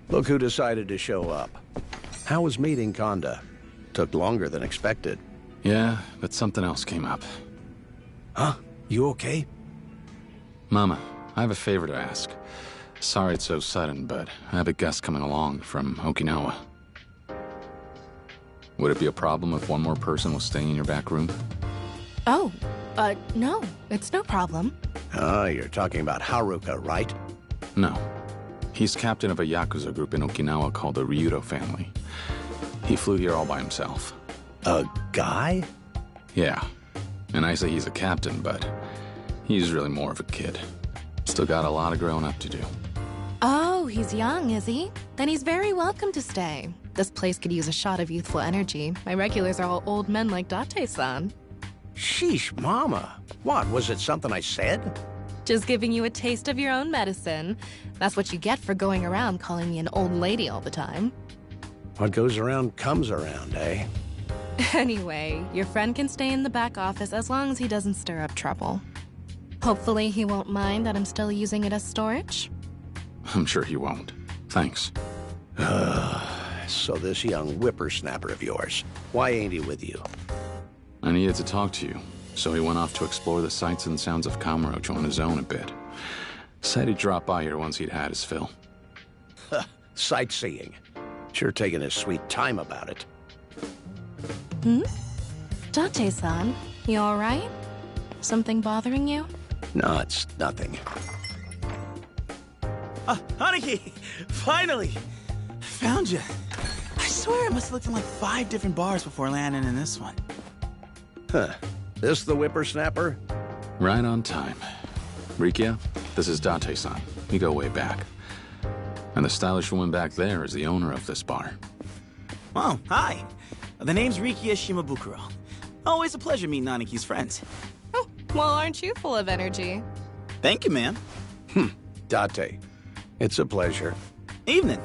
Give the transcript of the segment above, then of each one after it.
Look who decided to show up. How was meeting Konda? Took longer than expected. Yeah, but something else came up. Huh? You okay? Mama, I have a favor to ask. Sorry it's so sudden, but I have a guest coming along from Okinawa. Would it be a problem if one more person was staying in your back room? Oh, no. It's no problem. You're talking about Haruka, right? No. He's captain of a Yakuza group in Okinawa called the Ryudo family. He flew here all by himself. A guy? Yeah. And I say he's a captain, but he's really more of a kid. Still got a lot of growing up to do. Oh, he's young, is he? Then he's very welcome to stay. This place could use a shot of youthful energy. My regulars are all old men like Date-san. Sheesh, Mama. What, was it something I said? Just giving you a taste of your own medicine. That's what you get for going around calling me an old lady all the time. What goes around comes around, eh? Anyway, your friend can stay in the back office as long as he doesn't stir up trouble. Hopefully he won't mind that I'm still using it as storage. I'm sure he won't. Thanks. So this young whippersnapper of yours, why ain't he with you? I needed to talk to you, so he went off to explore the sights and sounds of Kamurocho on his own a bit. Said he'd drop by here once he'd had his fill. Sightseeing. Sure taking his sweet time about it. Date-san, you alright? Something bothering you? No, it's nothing. Haneki! Finally! Found you. I swear I must have looked in like 5 different bars before landing in this one. Huh. This the whippersnapper? Right on time. Rikia, this is Date-san. We go way back. And the stylish woman back there is the owner of this bar. Oh, hi. The name's Rikia Shimabukuro. Always a pleasure meeting Haneki's friends. Oh, well, aren't you full of energy? Thank you, ma'am. Date. It's a pleasure. Evening.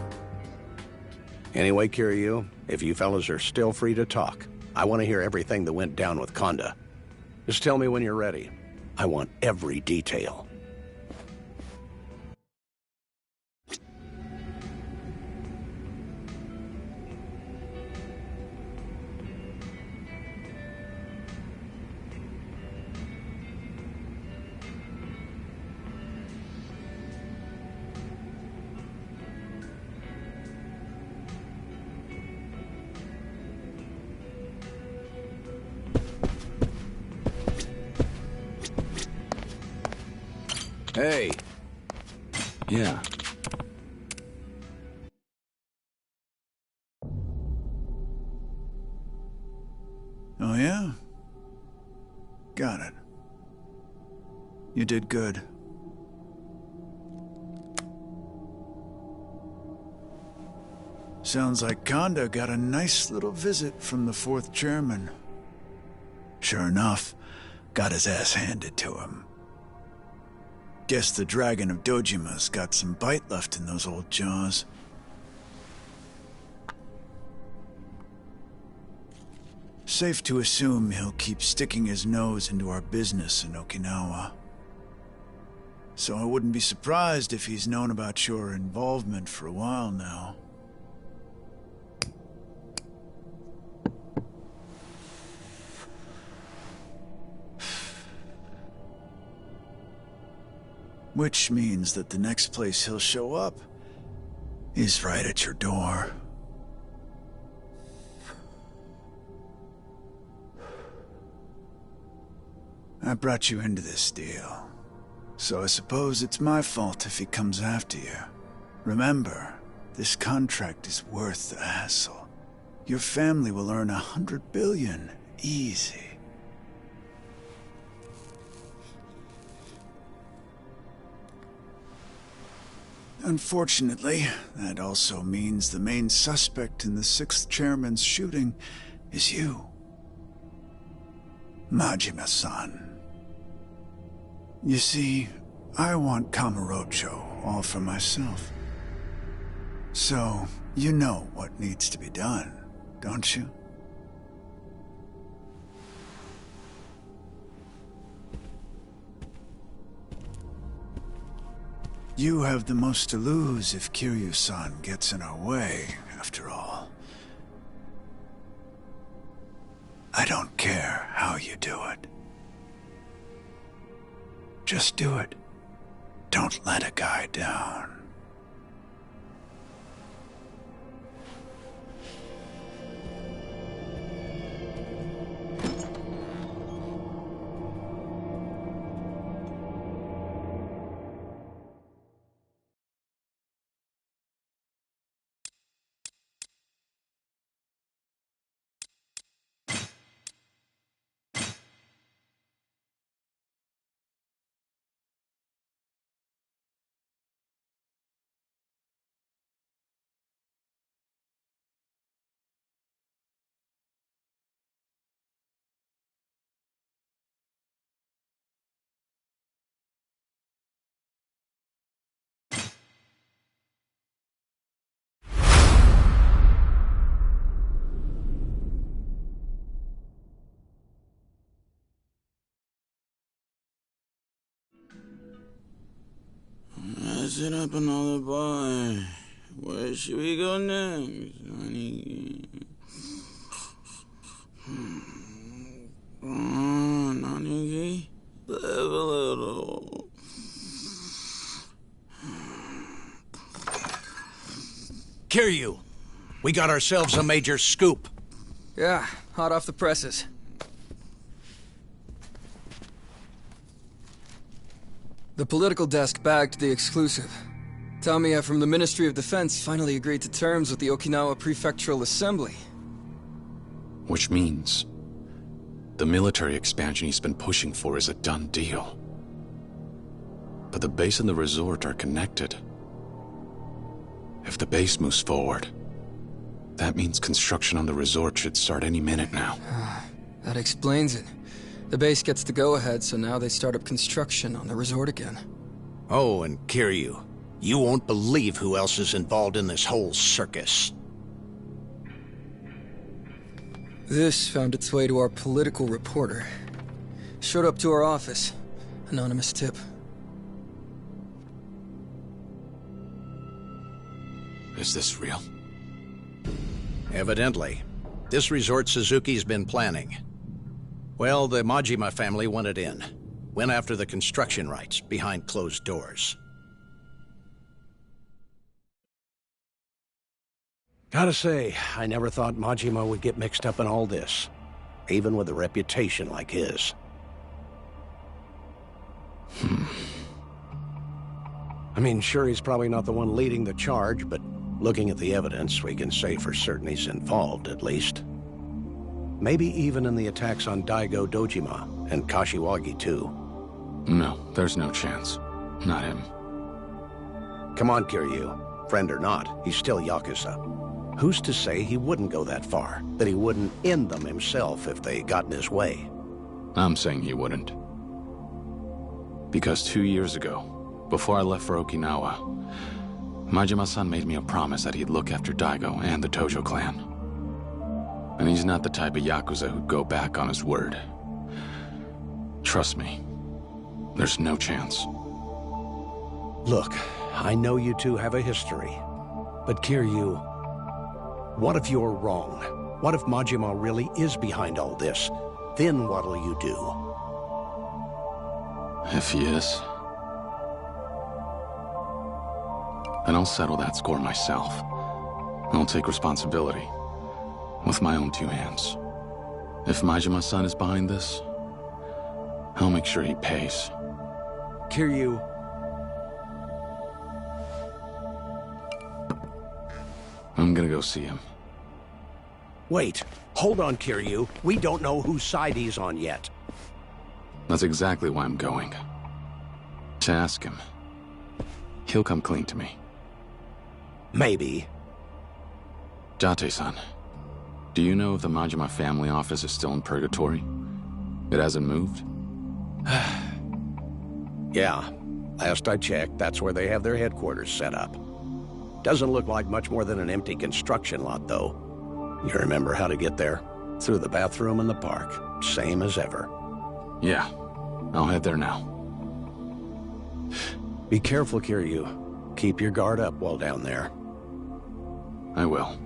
Anyway, Kiryu, if you fellas are still free to talk, I want to hear everything that went down with Konda. Just tell me when you're ready. I want every detail. Hey. Yeah. Oh, yeah? Got it. You did good. Sounds like Konda got a nice little visit from the 4th Chairman. Sure enough, got his ass handed to him. Guess the Dragon of Dojima's got some bite left in those old jaws. Safe to assume he'll keep sticking his nose into our business in Okinawa. So I wouldn't be surprised if he's known about your involvement for a while now. Which means that the next place he'll show up is right at your door. I brought you into this deal. So I suppose it's my fault if he comes after you. Remember, this contract is worth the hassle. Your family will earn 100 billion, easy. Unfortunately, that also means the main suspect in the 6th chairman's shooting is you. Majima-san. You see, I want Kamurocho all for myself. So, you know what needs to be done, don't you? You have the most to lose if Kiryu-san gets in our way, after all. I don't care how you do it. Just do it. Don't let a guy down. Set up another bar. Where should we go next? Nanigi? Live a little. Kiryu, we got ourselves a major scoop. Yeah, hot off the presses. The political desk bagged the exclusive. Tamiya from the Ministry of Defense finally agreed to terms with the Okinawa Prefectural Assembly. Which means the military expansion he's been pushing for is a done deal. But the base and the resort are connected. If the base moves forward, that means construction on the resort should start any minute now. That explains it. The base gets the go-ahead, so now they start up construction on the resort again. Oh, and Kiryu, you won't believe who else is involved in this whole circus. This found its way to our political reporter. Showed up to our office. Anonymous tip. Is this real? Evidently. This resort Suzuki's been planning. Well, the Majima family wanted in. Went after the construction rights behind closed doors. Gotta say, I never thought Majima would get mixed up in all this. Even with a reputation like his. I mean, sure, he's probably not the one leading the charge, but looking at the evidence, we can say for certain he's involved, at least. Maybe even in the attacks on Daigo Dojima and Kashiwagi, too. No, there's no chance. Not him. Come on, Kiryu. Friend or not, he's still Yakuza. Who's to say he wouldn't go that far? That he wouldn't end them himself if they got in his way? I'm saying he wouldn't. Because 2 years ago, before I left for Okinawa, Majima-san made me a promise that he'd look after Daigo and the Tojo clan. And he's not the type of Yakuza who'd go back on his word. Trust me, there's no chance. Look, I know you two have a history. But Kiryu, what if you're wrong? What if Majima really is behind all this? Then what'll you do? If he is, then I'll settle that score myself. I'll take responsibility. With my own 2 hands. If Majima-san is behind this, I'll make sure he pays. Kiryu, I'm gonna go see him. wait. Hold on, Kiryu. We don't know whose side he's on yet. That's exactly why I'm going. To ask him. He'll come clean to me. Maybe. Jate-san, do you know if the Majima family office is still in purgatory? It hasn't moved? Yeah. Last I checked, that's where they have their headquarters set up. Doesn't look like much more than an empty construction lot, though. You remember how to get there? Through the bathroom in the park. Same as ever. Yeah. I'll head there now. Be careful, Kiryu. Keep your guard up while down there. I will.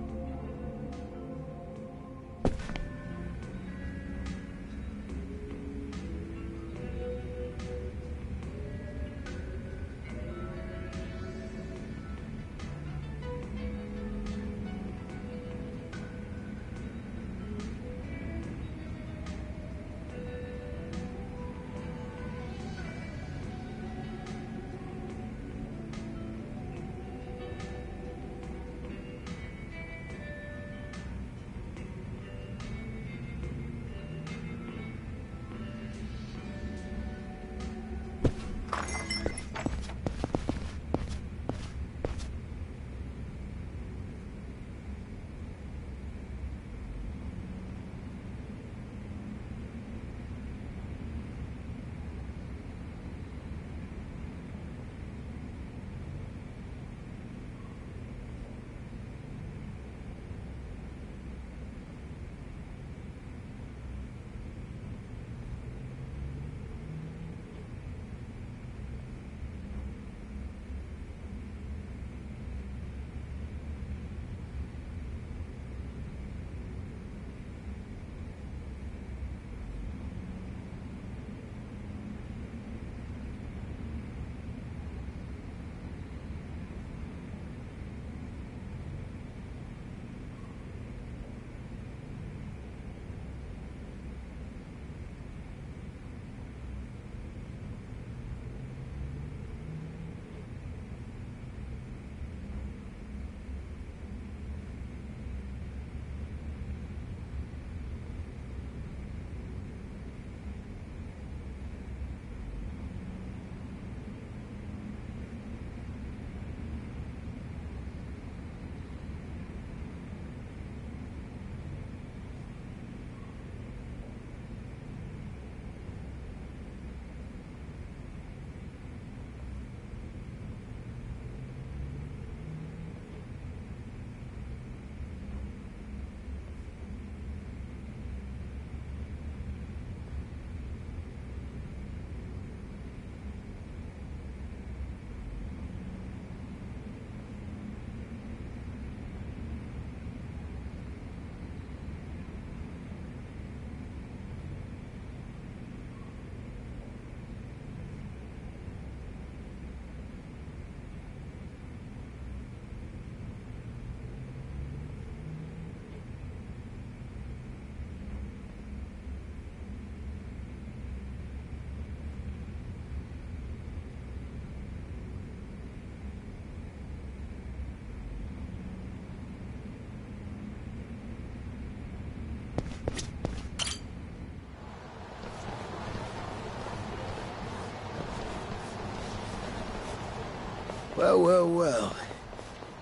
Well, well, well.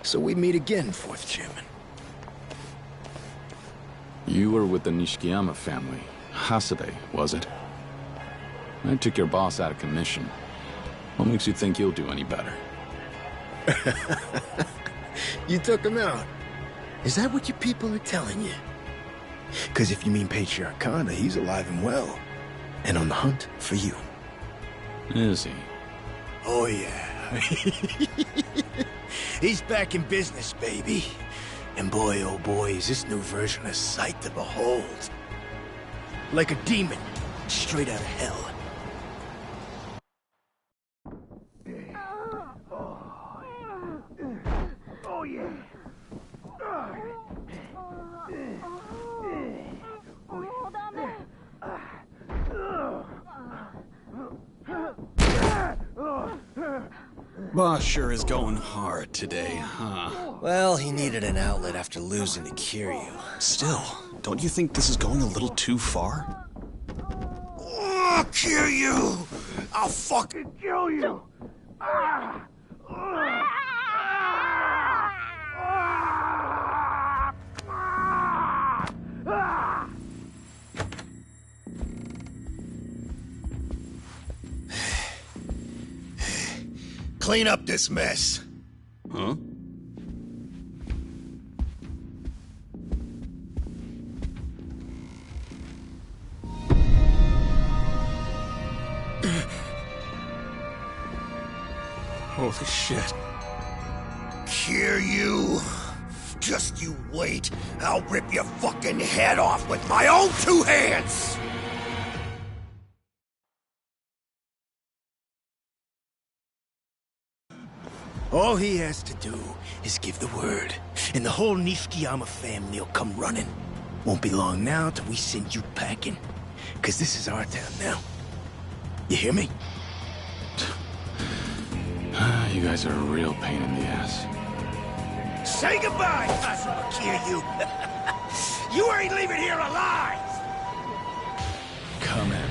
So we meet again, Fourth Chairman. You were with the Nishikiyama family. Hasebe, was it? I took your boss out of commission. What makes you think you'll do any better? You took him out. Is that what your people are telling you? Because if you mean Patriarch Kanda, he's alive and well. And on the hunt for you. Is he? Oh, yeah. He's back in business, baby. And boy, oh boy, is this new version a sight to behold. Like a demon, straight out of hell. Oh, yeah. Boss sure is going hard today, huh? Well, he needed an outlet after losing to Kiryu. Still, don't you think this is going a little too far? I'll kill you! I'll fucking kill you! Clean up this mess. Huh? Holy shit. Kiryu, just you wait. I'll rip your fucking head off with my own two hands! All he has to do is give the word, and the whole Nishikiyama family will come running. Won't be long now till we send you packing. 'Cause this is our town now. You hear me? You guys are a real pain in the ass. Say goodbye, Kazuma Kiryu! You ain't leaving here alive! Come in.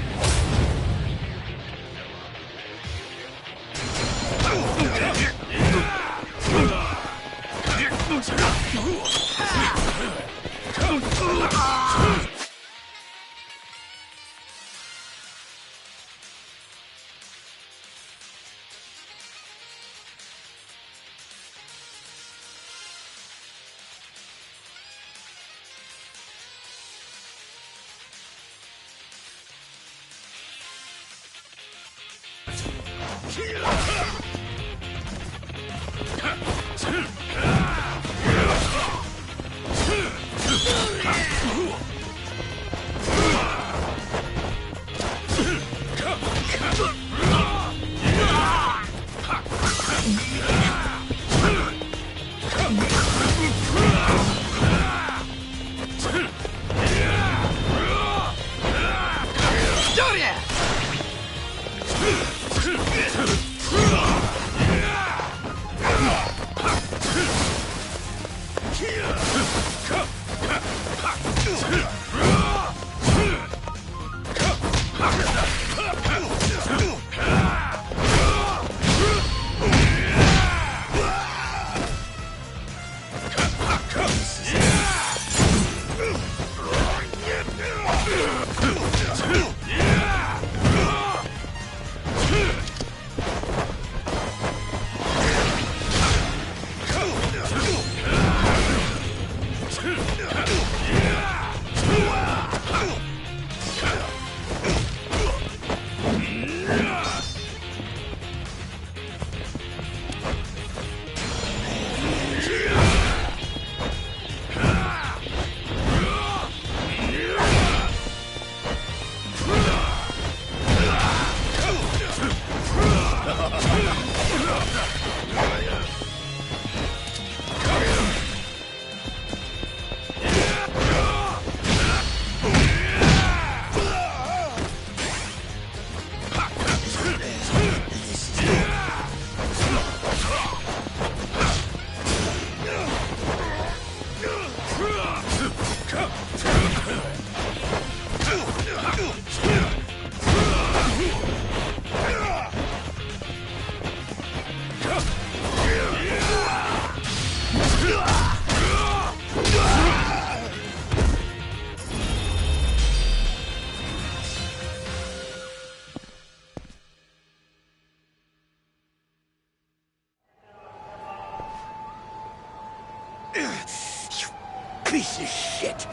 Piece of shit.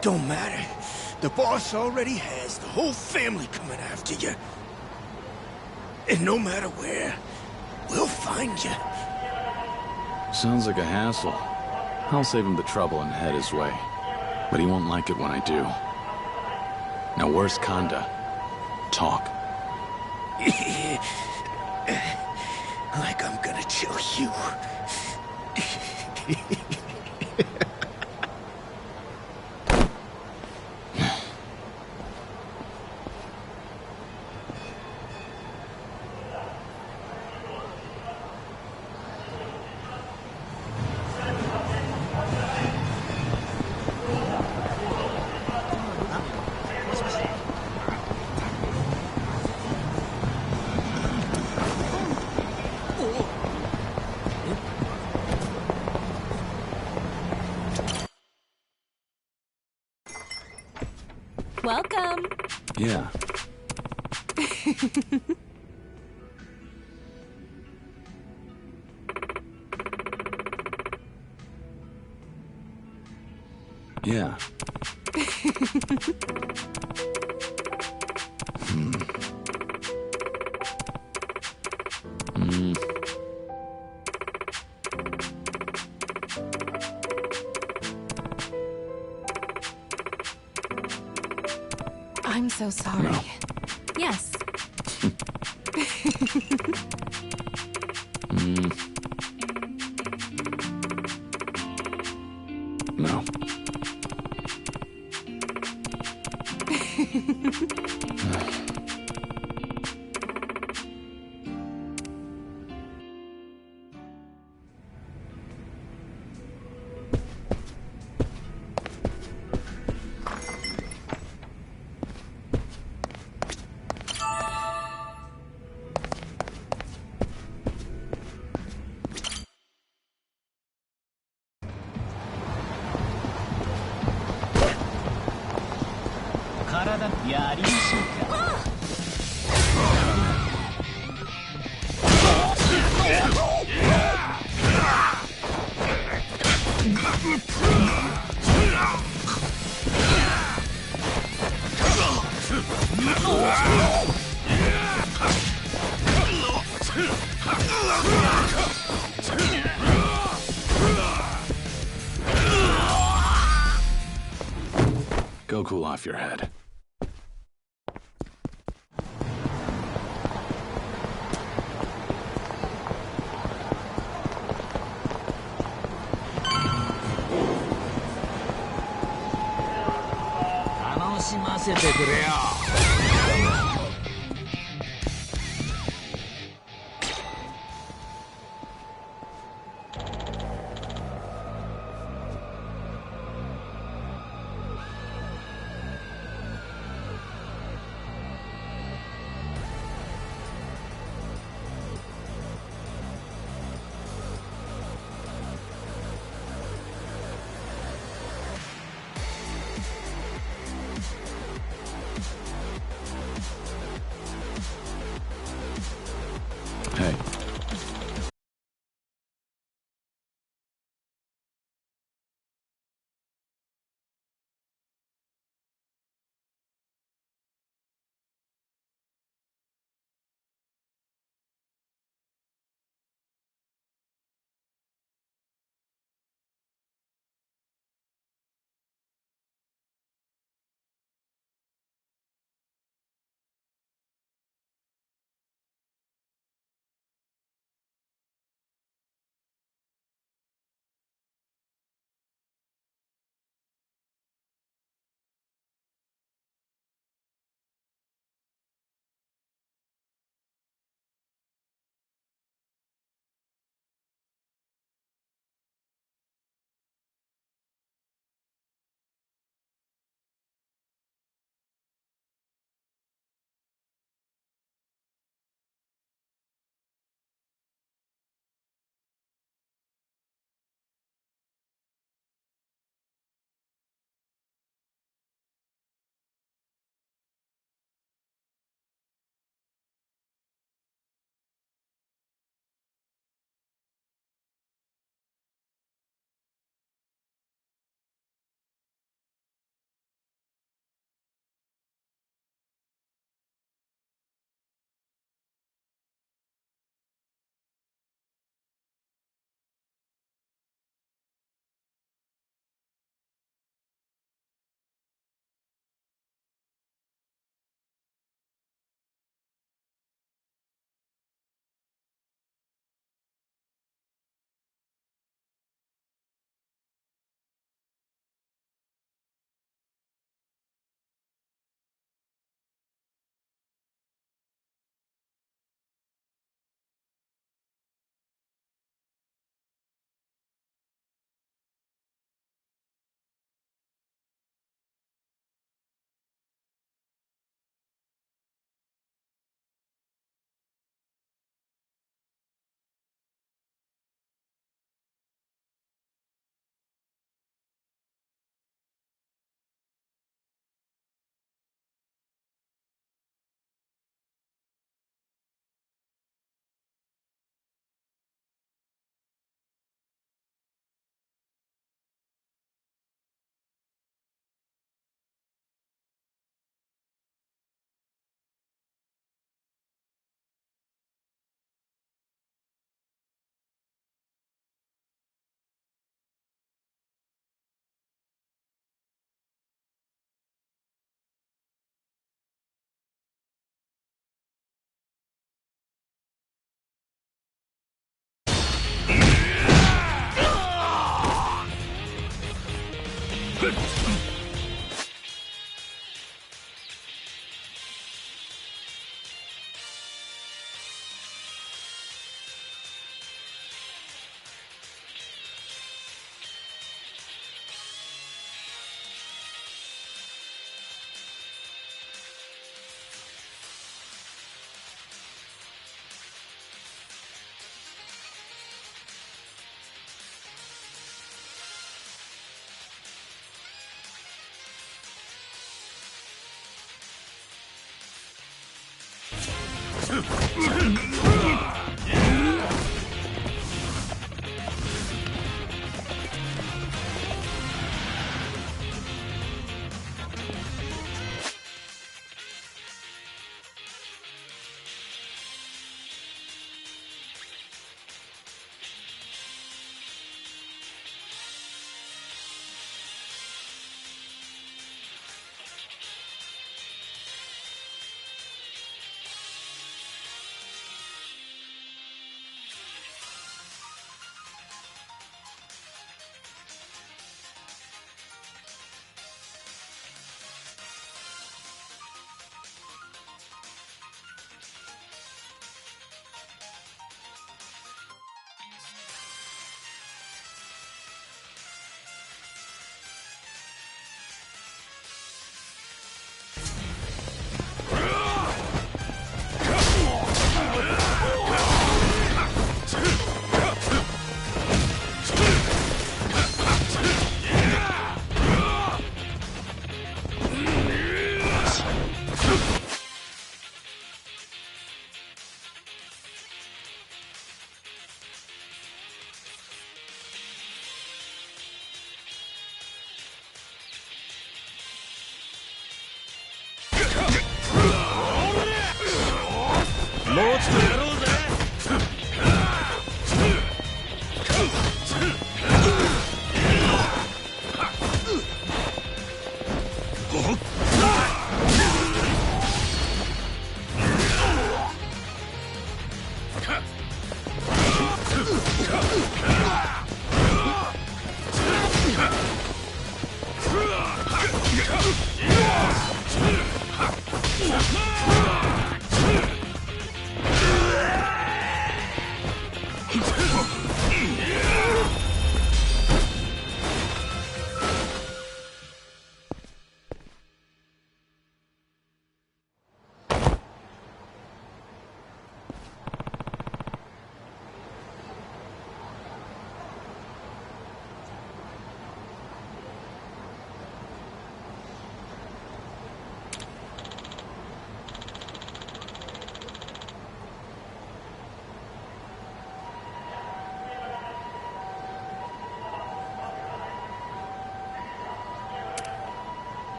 Don't matter. The boss already has the whole family coming after you. And no matter where, we'll find you. Sounds like a hassle. I'll save him the trouble and head his way. But he won't like it when I do. Now where's Kanda? Talk. Like I'm gonna chill you. Welcome. Yeah. Yeah. I'm so sorry. No. Yes. No. Go cool off your head. Hey.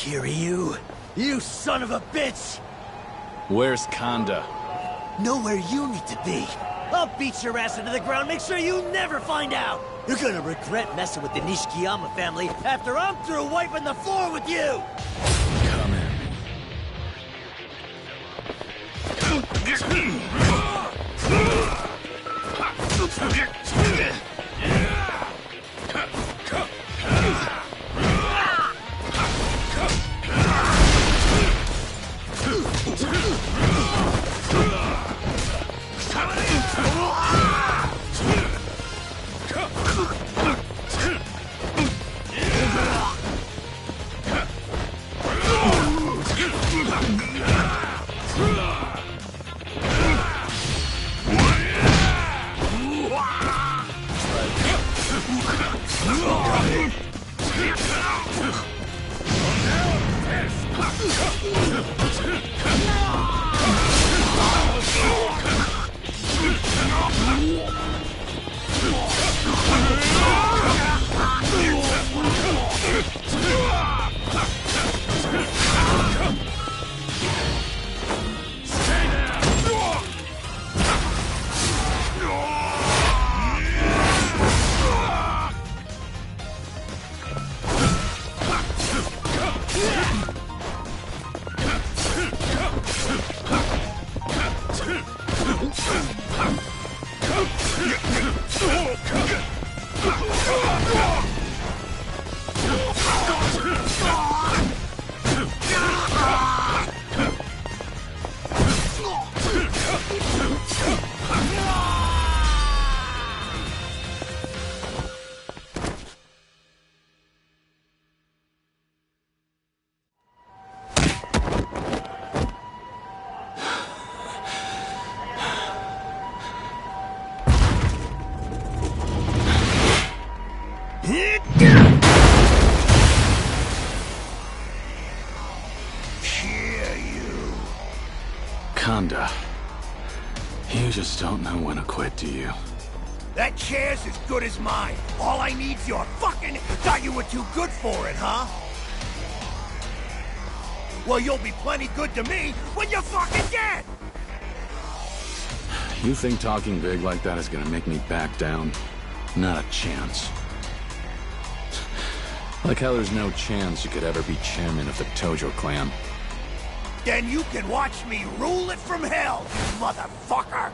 Kiryu, you son of a bitch! Where's Kanda? Know where you need to be. I'll beat your ass into the ground, make sure you never find out! You're gonna regret messing with the Nishikiyama family after I'm through wiping the floor with you! Come in. Kanda, you just don't know when to quit, do you? That chair's as good as mine. All I need's your fucking... Thought you were too good for it, huh? Well, you'll be plenty good to me when you're fucking dead! You think talking big like that is gonna make me back down? Not a chance. Like how there's no chance you could ever be chairman of the Tojo clan. Then you can watch me rule it from hell, you motherfucker!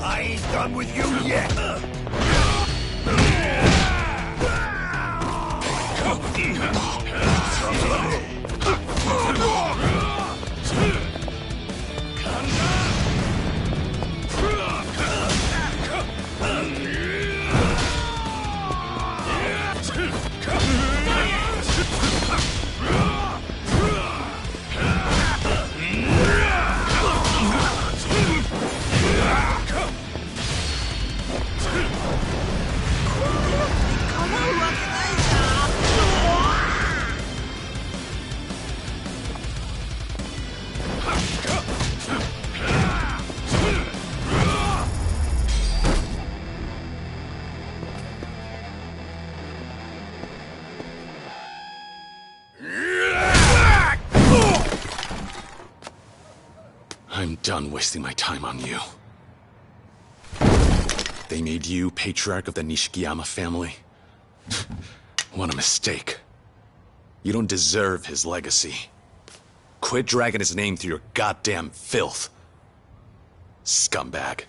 I ain't done with you yet. I'm done wasting my time on you. They made you patriarch of the Nishikiyama family? What a mistake. You don't deserve his legacy. Quit dragging his name through your goddamn filth. Scumbag.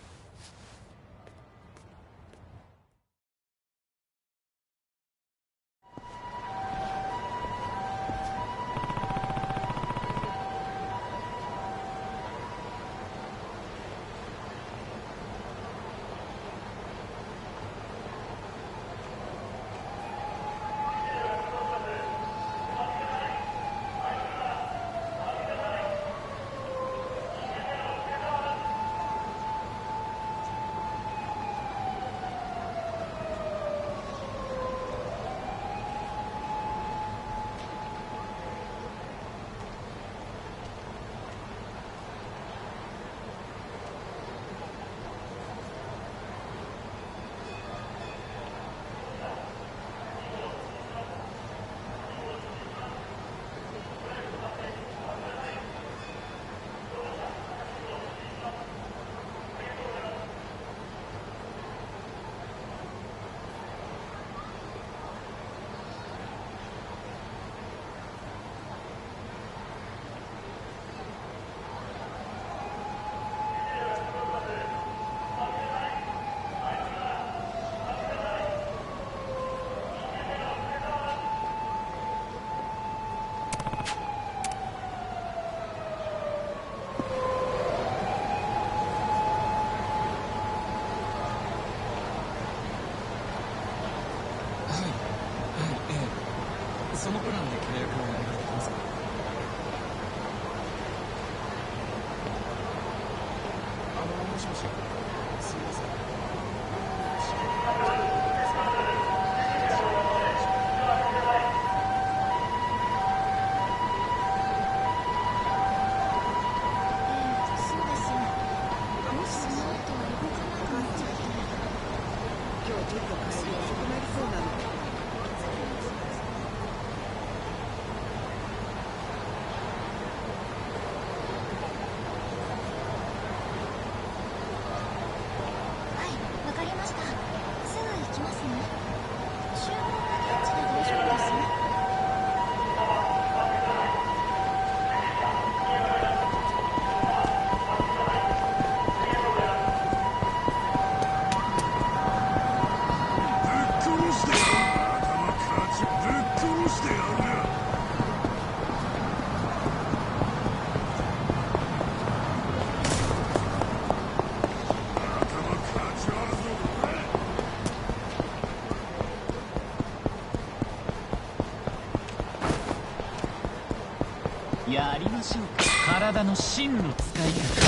やりましょうか。体の真の使い方。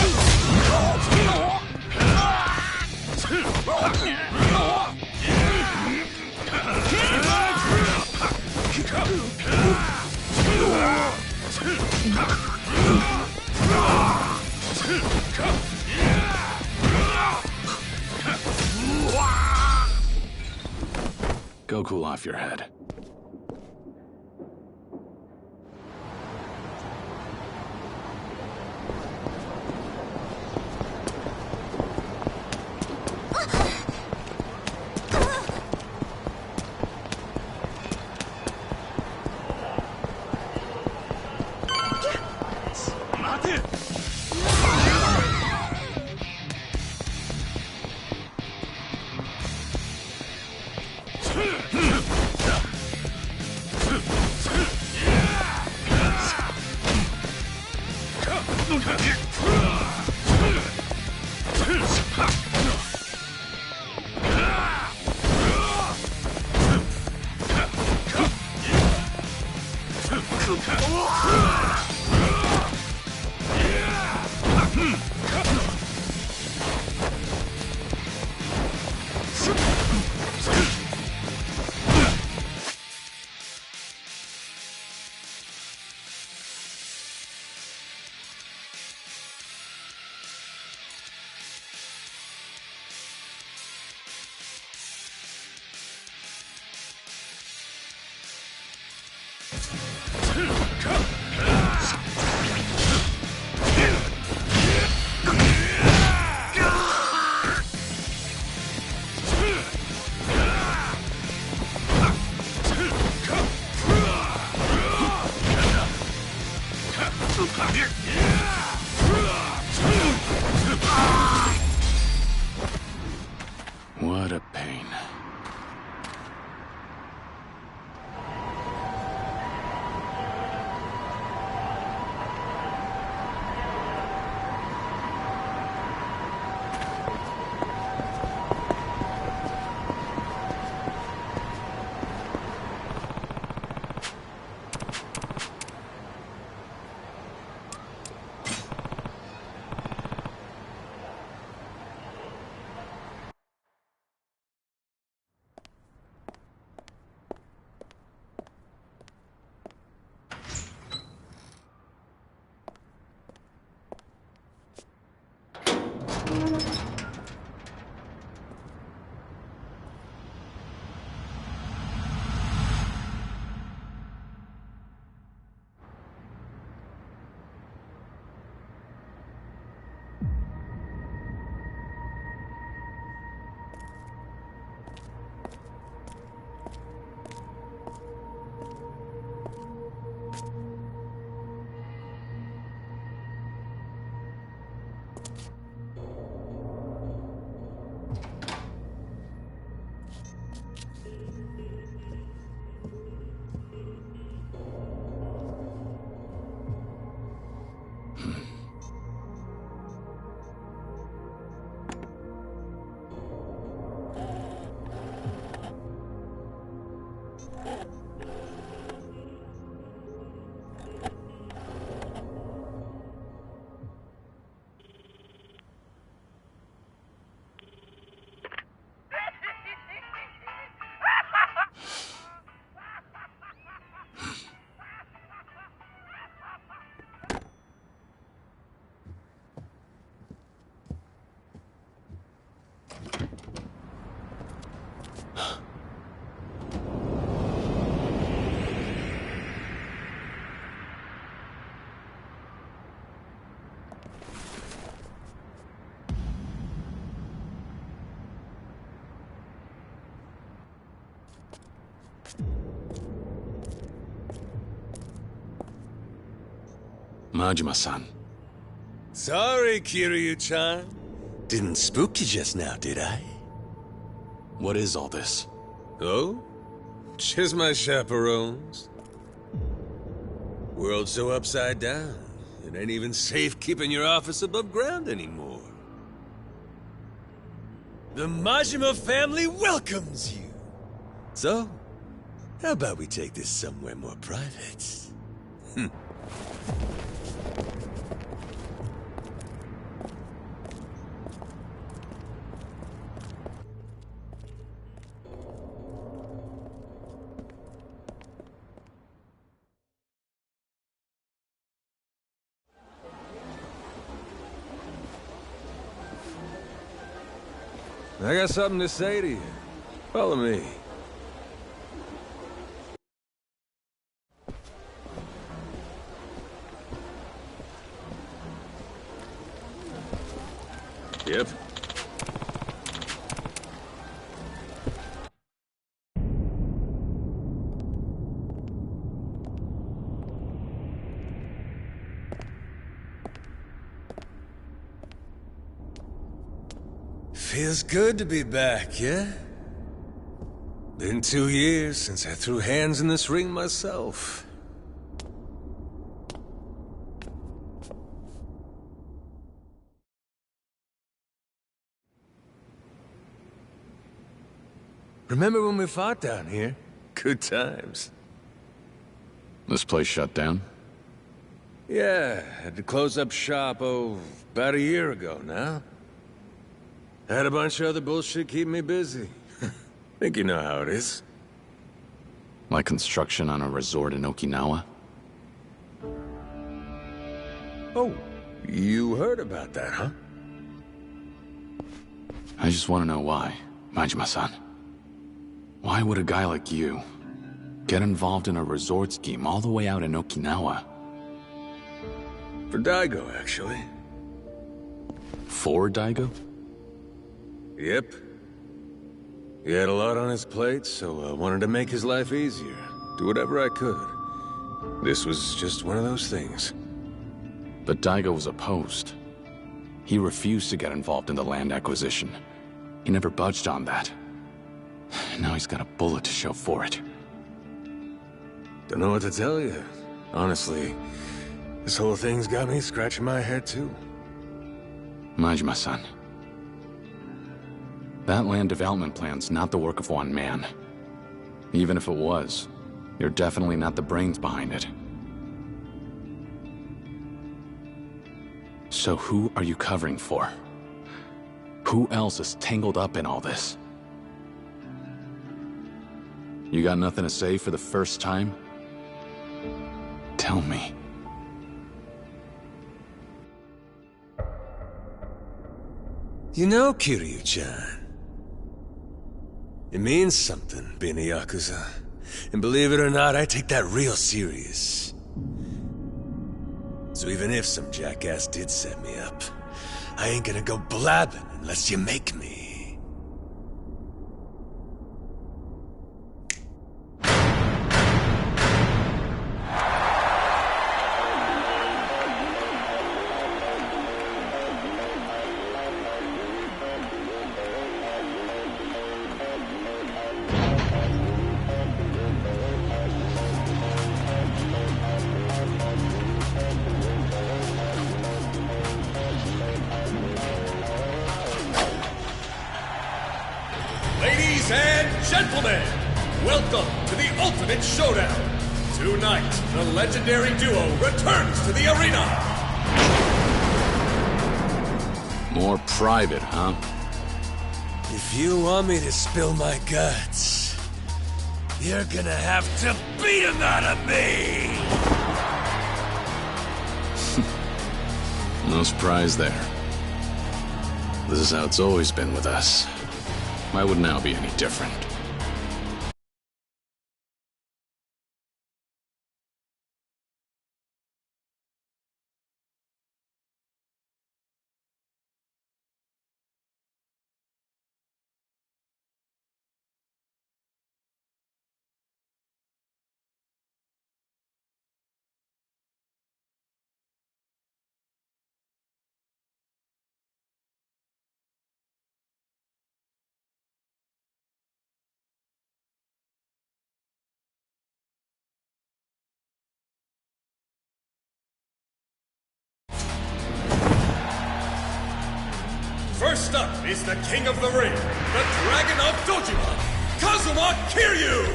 Go cool off your head. What a pain. Majima-san. Sorry, Kiryu-chan. Didn't spook you just now, did I? What is all this? Oh? Just my chaperones. World's so upside down, it ain't even safe keeping your office above ground anymore. The Majima family welcomes you. So, how about we take this somewhere more private? I got something to say to you. Follow me. Yep. Feels good to be back, yeah? Been 2 years since I threw hands in this ring myself. Remember when we fought down here? Good times. This place shut down? Yeah, had to close up shop, about a year ago now. Had a bunch of other bullshit keep me busy. Think you know how it is. Like construction on a resort in Okinawa? Oh, you heard about that, huh? I just want to know why, Majima-san. Why would a guy like you get involved in a resort scheme all the way out in Okinawa? For Daigo, actually. For Daigo? Yep. He had a lot on his plate, so I wanted to make his life easier. Do whatever I could. This was just one of those things. But Daigo was opposed. He refused to get involved in the land acquisition. He never budged on that. Now he's got a bullet to show for it. Don't know what to tell you. Honestly, this whole thing's got me scratching my head too. Majima-san. That land development plan's not the work of one man. Even if it was, you're definitely not the brains behind it. So who are you covering for? Who else is tangled up in all this? You got nothing to say for the first time? Tell me. You know, Kiryu-chan, it means something being a Yakuza. And believe it or not, I take that real serious. So even if some jackass did set me up, I ain't gonna go blabbing unless you make me. Ladies and gentlemen, welcome to the Ultimate Showdown. Tonight, the legendary duo returns to the arena. More private, huh? If you want me to spill my guts, you're gonna have to beat them out of me! No surprise there. This is how it's always been with us. Why would now be any different? First up is the King of the Ring, the Dragon of Dojima, Kazuma Kiryu,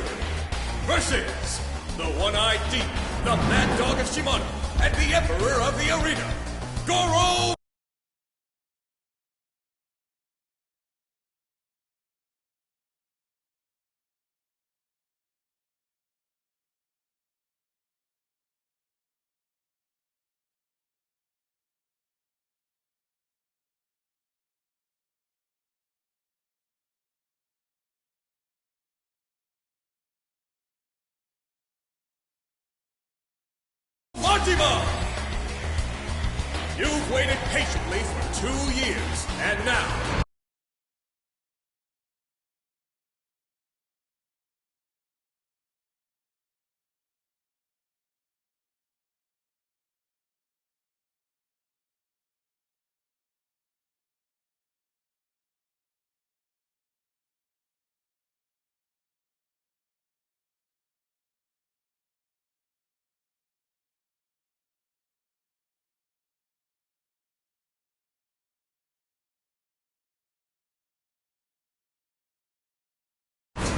versus the One-Eyed Demon, the Mad Dog of Shimano, and the Emperor of the Arena, Goro! Majima! You've waited patiently for 2 years, and now...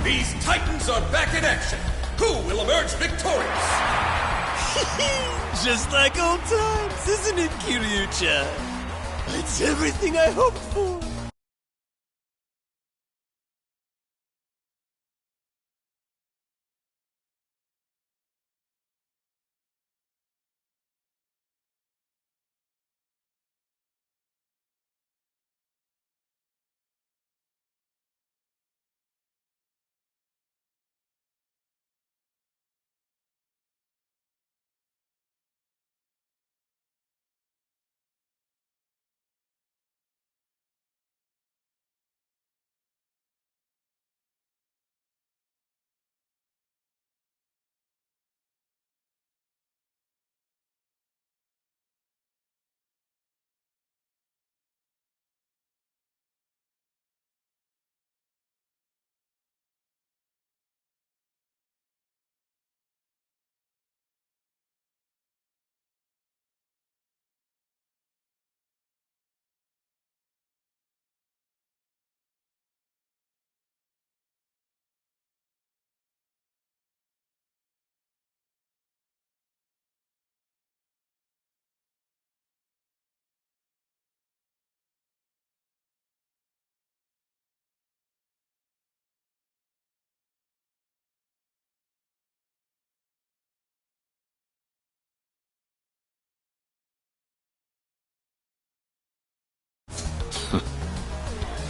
These Titans are back in action! Who will emerge victorious? Just like old times, isn't it, Kiryu-chan? It's everything I hoped for.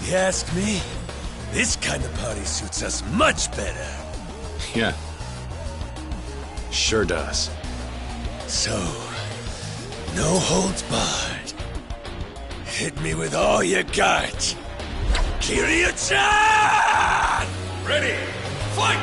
You ask me? This kind of party suits us much better. Yeah. Sure does. So, no holds barred. Hit me with all you got. Kiryu-chan! Ready, fight!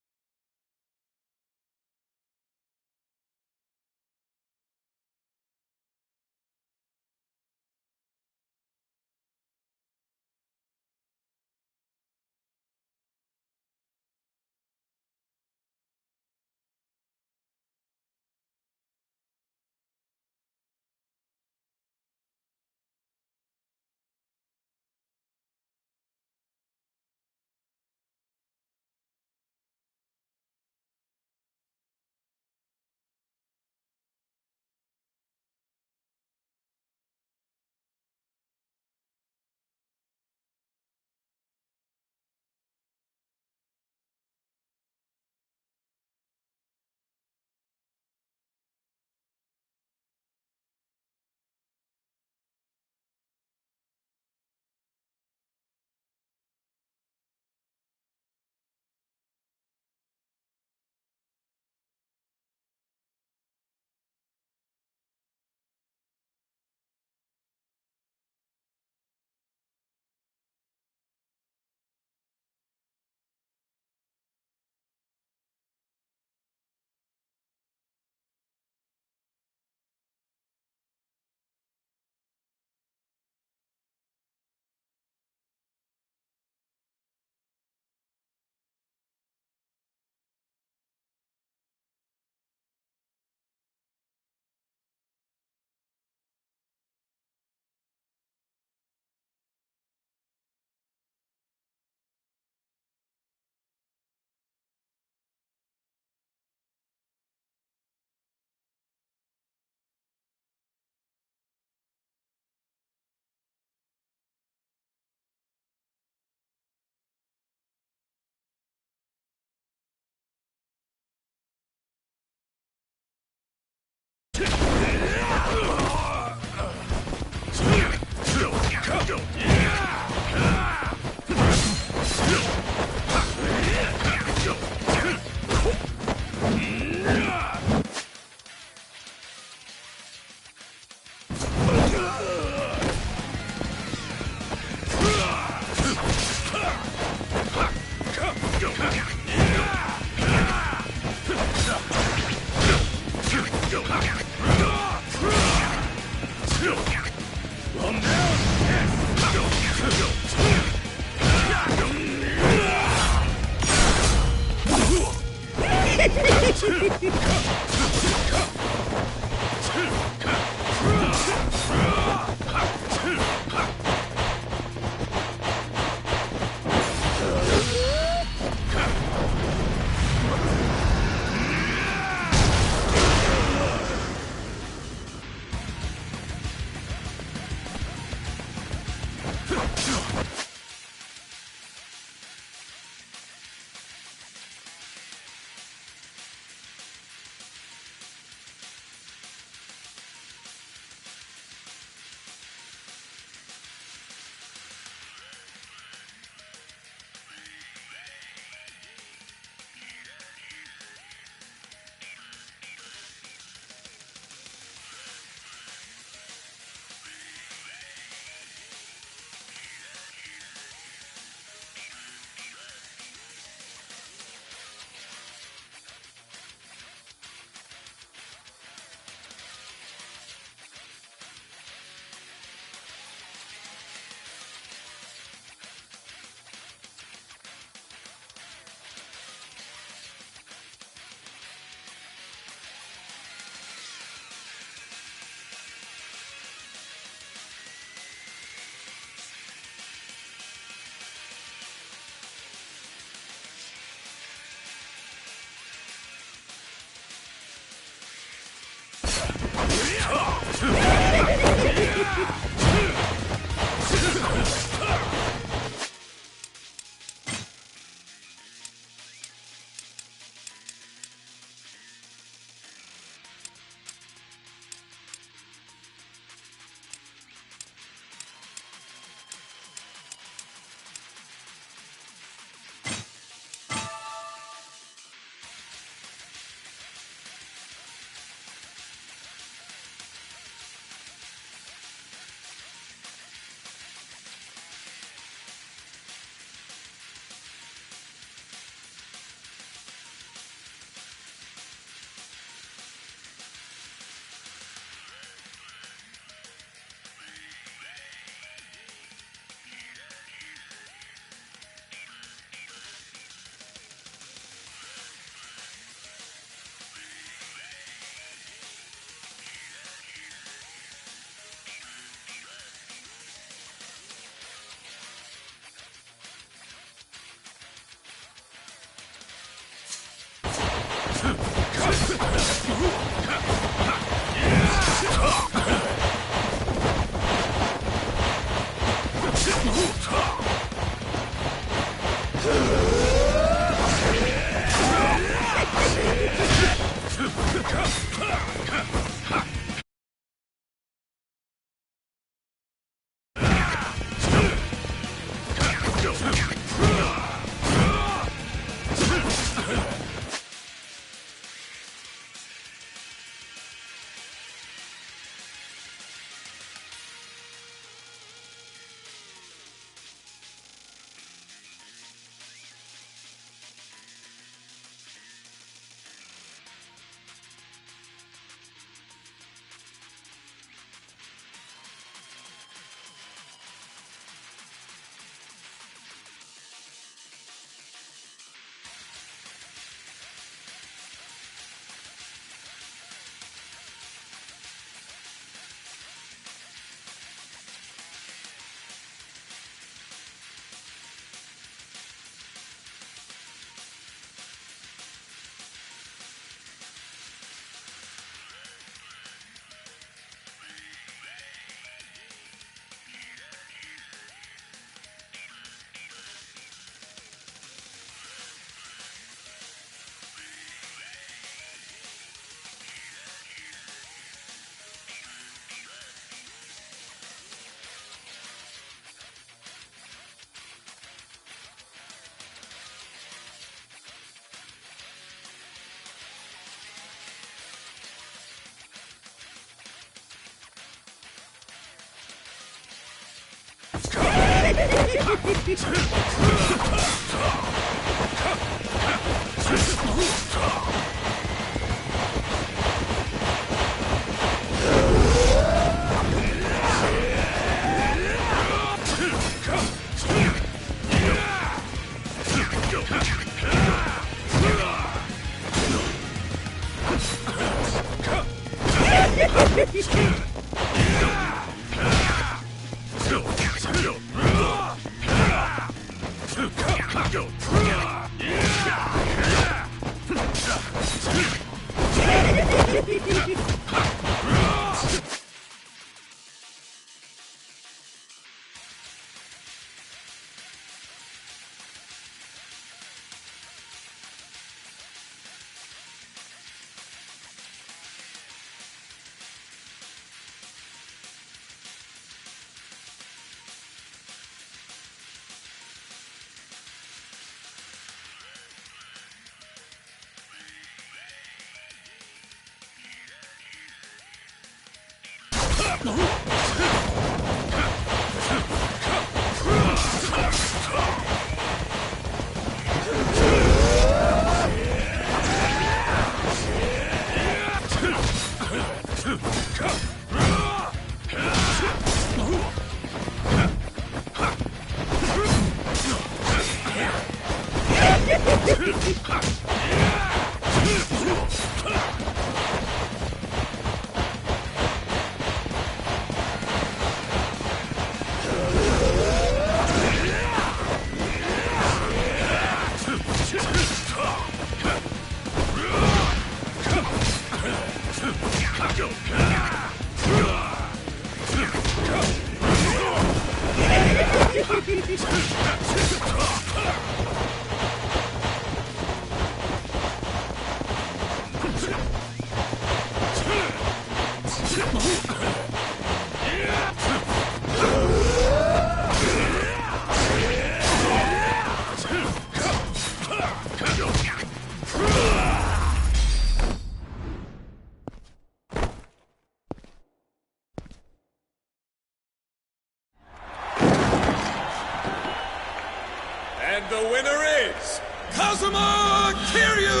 And the winner is Kazuma Kiryu!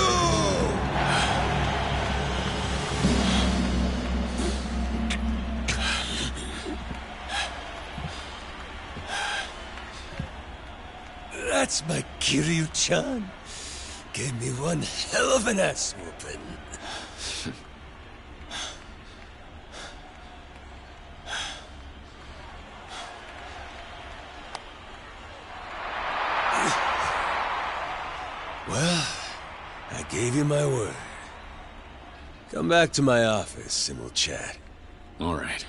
That's my Kiryu-chan. Gave me one hell of an ass whooping. Well, I gave you my word. Come back to my office and we'll chat. All right.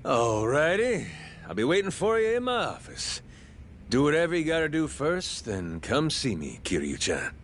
Alrighty. I'll be waiting for you in my office. Do whatever you gotta do first, then come see me, Kiryu-chan.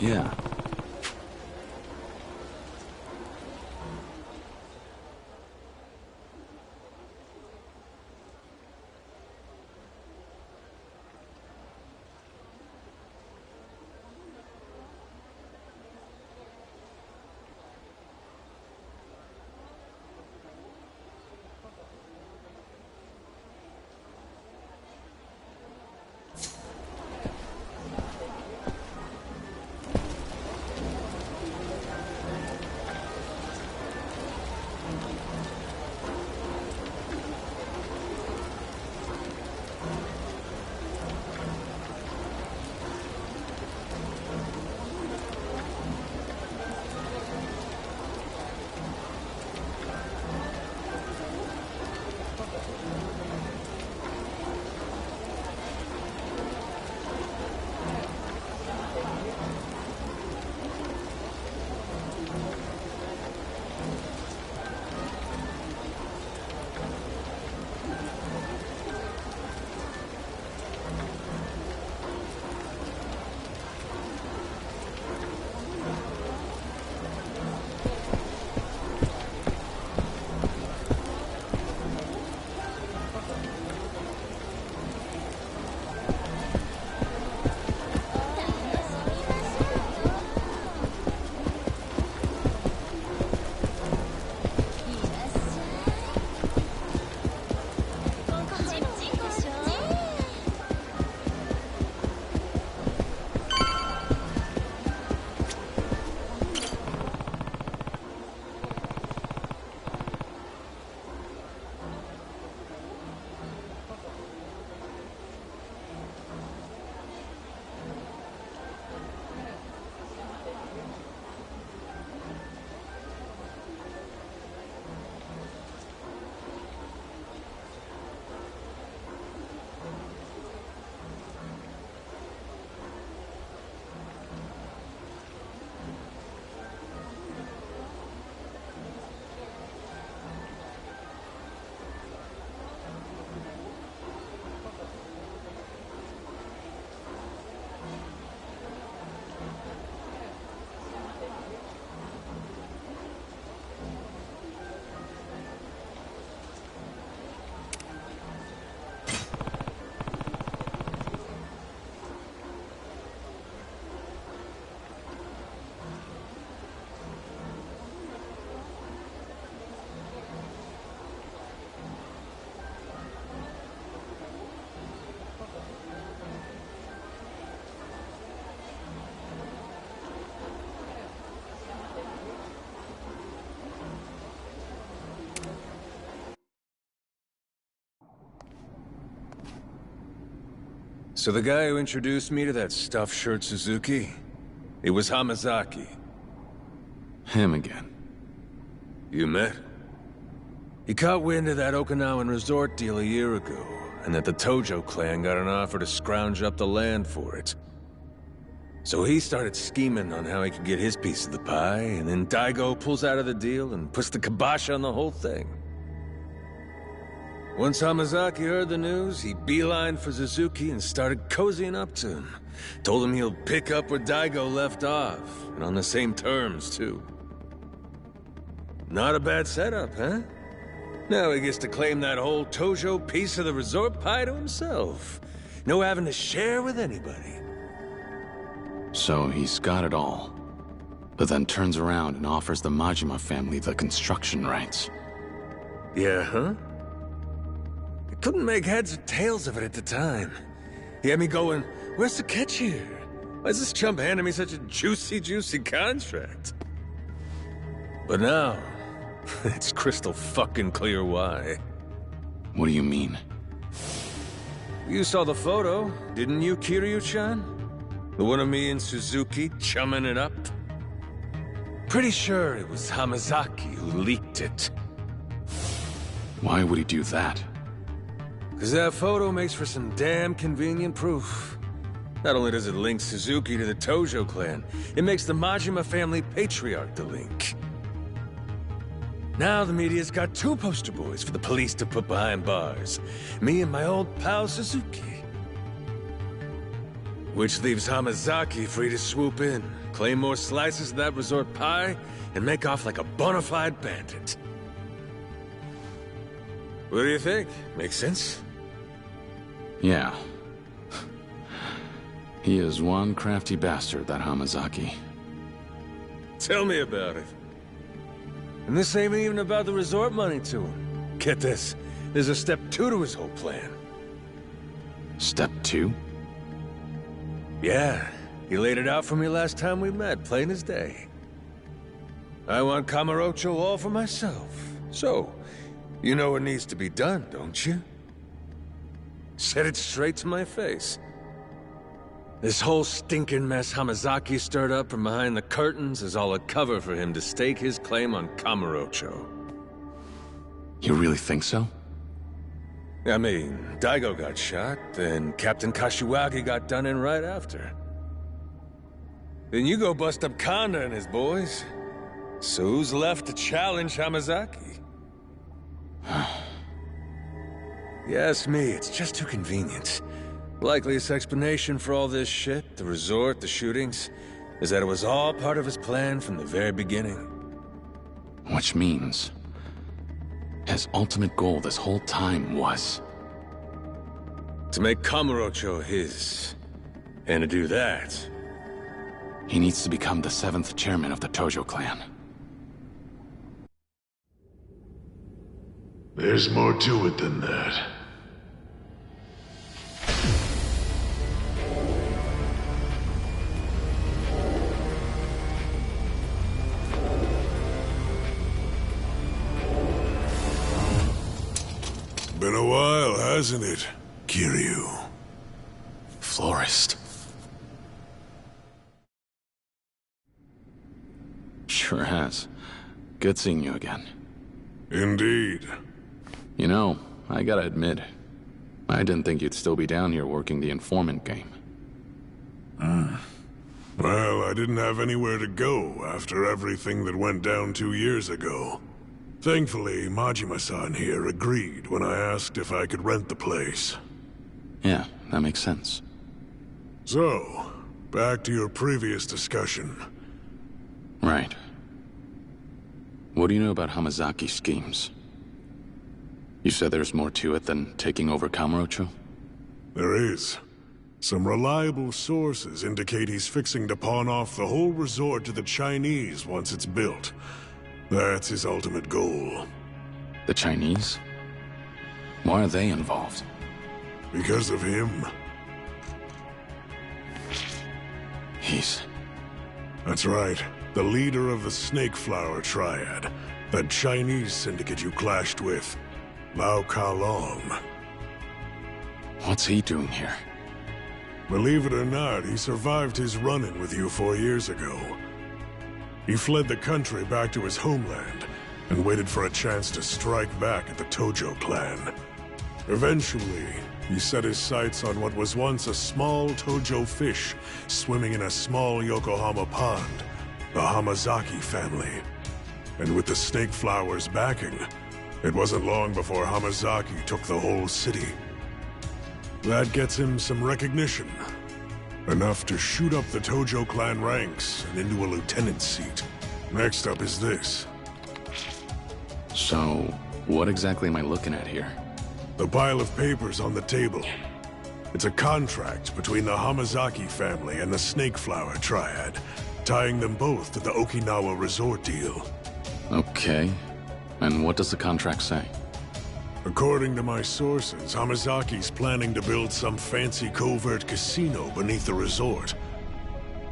Yeah. So the guy who introduced me to that stuffed shirt Suzuki, it was Hamazaki. Him again. You met? He caught wind of that Okinawan resort deal a year ago, and that the Tojo clan got an offer to scrounge up the land for it. So he started scheming on how he could get his piece of the pie, and then Daigo pulls out of the deal and puts the kibosh on the whole thing. Once Hamazaki heard the news, he beelined for Suzuki and started cozying up to him. Told him he'll pick up where Daigo left off, and on the same terms, too. Not a bad setup, huh? Now he gets to claim that whole Tojo piece of the resort pie to himself. No having to share with anybody. So he's got it all, but then turns around and offers the Majima family the construction rights. Yeah, huh? I couldn't make heads or tails of it at the time. He had me going, where's the catch here? Why is this chump handing me such a juicy contract? But now, it's crystal fucking clear why. What do you mean? You saw the photo, didn't you, Kiryu-chan? The one of me and Suzuki chumming it up? Pretty sure it was Hamazaki who leaked it. Why would he do that? Because that photo makes for some damn convenient proof. Not only does it link Suzuki to the Tojo clan, it makes the Majima family patriarch the link. Now the media's got two poster boys for the police to put behind bars. Me and my old pal Suzuki. Which leaves Hamazaki free to swoop in, claim more slices of that resort pie, and make off like a bona fide bandit. What do you think? Make sense? Yeah. He is one crafty bastard, that Hamazaki. Tell me about it. And this ain't even about the resort money to him. Get this, there's a step 2 to his whole plan. Step 2? Yeah, he laid it out for me last time we met, plain as day. I want Kamurocho all for myself. So, you know what needs to be done, don't you? Said it straight to my face. This whole stinking mess Hamazaki stirred up from behind the curtains is all a cover for him to stake his claim on Kamurocho. You really think so? I mean, Daigo got shot, then Captain Kashiwagi got done in right after. Then you go bust up Kanda and his boys. So who's left to challenge Hamazaki? You ask me, it's just too convenient. Likeliest explanation for all this shit, the resort, the shootings, is that it was all part of his plan from the very beginning. Which means his ultimate goal this whole time was to make Kamurocho his. And to do that, he needs to become the 7th chairman of the Tojo clan. There's more to it than that. Been a while, hasn't it, Kiryu? Florist. Sure has. Good seeing you again. Indeed. You know, I gotta admit, I didn't think you'd still be down here working the informant game. Well, I didn't have anywhere to go after everything that went down 2 years ago. Thankfully, Majima-san here agreed when I asked if I could rent the place. Yeah, that makes sense. So, back to your previous discussion. Right. What do you know about Hamazaki's schemes? You said there's more to it than taking over Kamurocho? There is. Some reliable sources indicate he's fixing to pawn off the whole resort to the Chinese once it's built. That's his ultimate goal. The Chinese? Why are they involved? Because of him. That's right. The leader of the Snake Flower Triad. That Chinese syndicate you clashed with. Lau Ka-Long. What's he doing here? Believe it or not, he survived his run-in with you 4 years ago. He fled the country back to his homeland, and waited for a chance to strike back at the Tojo clan. Eventually, he set his sights on what was once a small Tojo fish swimming in a small Yokohama pond, the Hamazaki family. And with the Snake Flower's backing, it wasn't long before Hamazaki took the whole city. That gets him some recognition. Enough to shoot up the Tojo clan ranks and into a lieutenant seat. Next up is this. So, what exactly am I looking at here? The pile of papers on the table. It's a contract between the Hamazaki family and the Snake Flower Triad, tying them both to the Okinawa resort deal. Okay. And what does the contract say? According to my sources, Hamazaki's planning to build some fancy covert casino beneath the resort.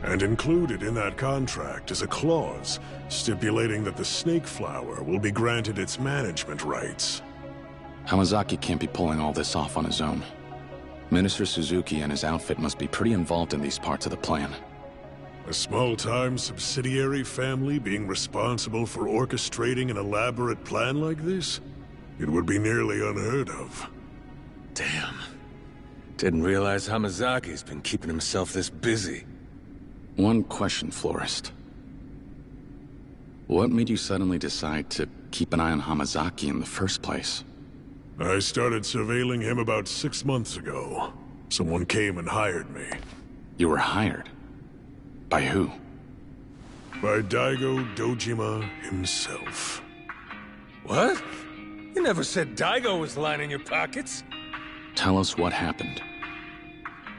And included in that contract is a clause stipulating that the Snake Flower will be granted its management rights. Hamazaki can't be pulling all this off on his own. Minister Suzuki and his outfit must be pretty involved in these parts of the plan. A small-time subsidiary family being responsible for orchestrating an elaborate plan like this? It would be nearly unheard of. Damn. Didn't realize Hamazaki's been keeping himself this busy. One question, Florist. What made you suddenly decide to keep an eye on Hamazaki in the first place? I started surveilling him about 6 months ago. Someone came and hired me. You were hired? By who? By Daigo Dojima himself. What? You never said Daigo was lining your pockets. Tell us what happened.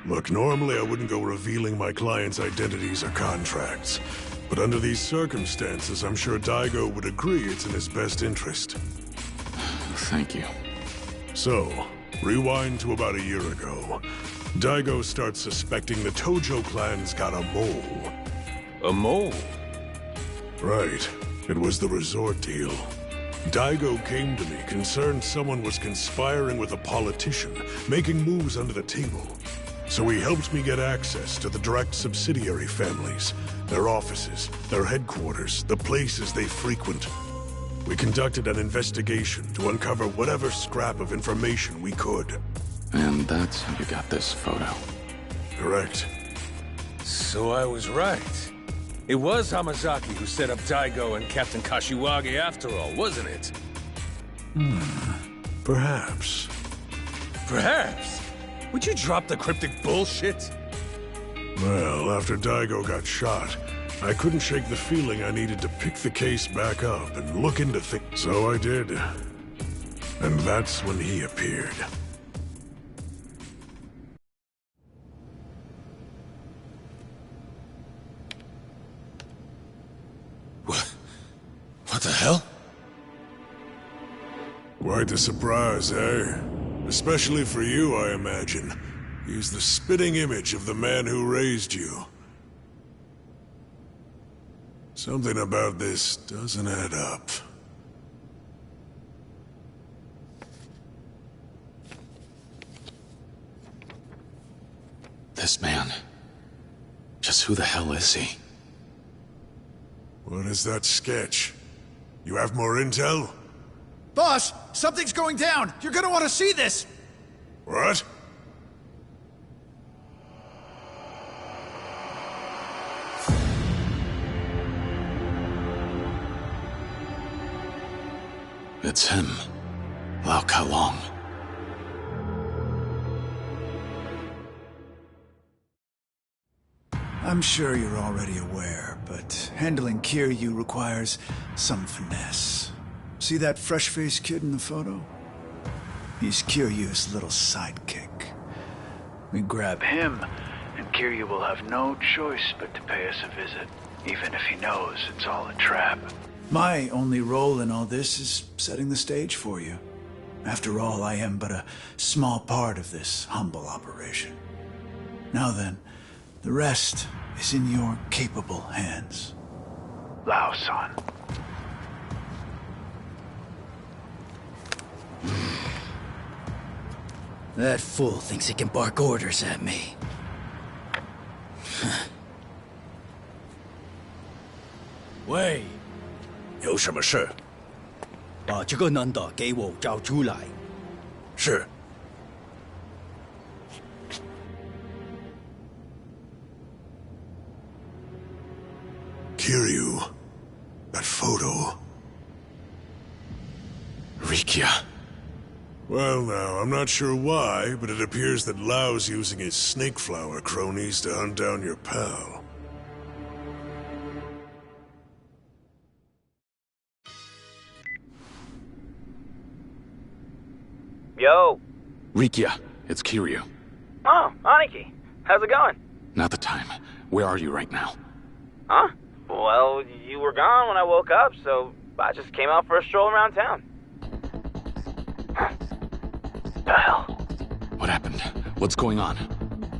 Look, normally I wouldn't go revealing my clients' identities or contracts. But under these circumstances, I'm sure Daigo would agree it's in his best interest. Thank you. So, rewind to about a year ago. Daigo starts suspecting the Tojo clan's got a mole. A mole? Right. It was the resort deal. Daigo came to me concerned someone was conspiring with a politician, making moves under the table. So he helped me get access to the direct subsidiary families, their offices, their headquarters, the places they frequent. We conducted an investigation to uncover whatever scrap of information we could. And that's how you got this photo. Correct. So I was right. It was Hamazaki who set up Daigo and Captain Kashiwagi after all, wasn't it? Perhaps. Perhaps? Would you drop the cryptic bullshit? Well, after Daigo got shot, I couldn't shake the feeling I needed to pick the case back up and look into things. So I did. And that's when he appeared. What the hell? Quite a surprise, eh? Especially for you, I imagine. He's the spitting image of the man who raised you. Something about this doesn't add up. This man... just who the hell is he? What is that sketch? You have more intel? Boss, something's going down! You're gonna want to see this! What? It's him. Lau Kalong. I'm sure you're already aware, but handling Kiryu requires some finesse. See that fresh-faced kid in the photo? He's Kiryu's little sidekick. We grab him, and Kiryu will have no choice but to pay us a visit, even if he knows it's all a trap. My only role in all this is setting the stage for you. After all, I am but a small part of this humble operation. Now then, the rest is in your capable hands. Lao-san. That fool thinks he can bark orders at me. 喂，有什么事？把这个男的给我找出来。是。Kiryu. That photo. Rikia. Well now, I'm not sure why, but it appears that Lau's using his snake flower cronies to hunt down your pal. Yo. Rikia, it's Kiryu. Oh, Aniki. How's it going? Not the time. Where are you right now? Huh? Well, you were gone when I woke up, so I just came out for a stroll around town. The hell? What happened? What's going on?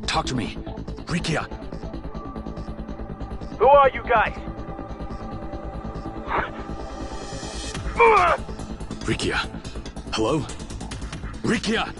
Talk to me. Rikia! Who are you guys? Rikia. Hello? Rikia!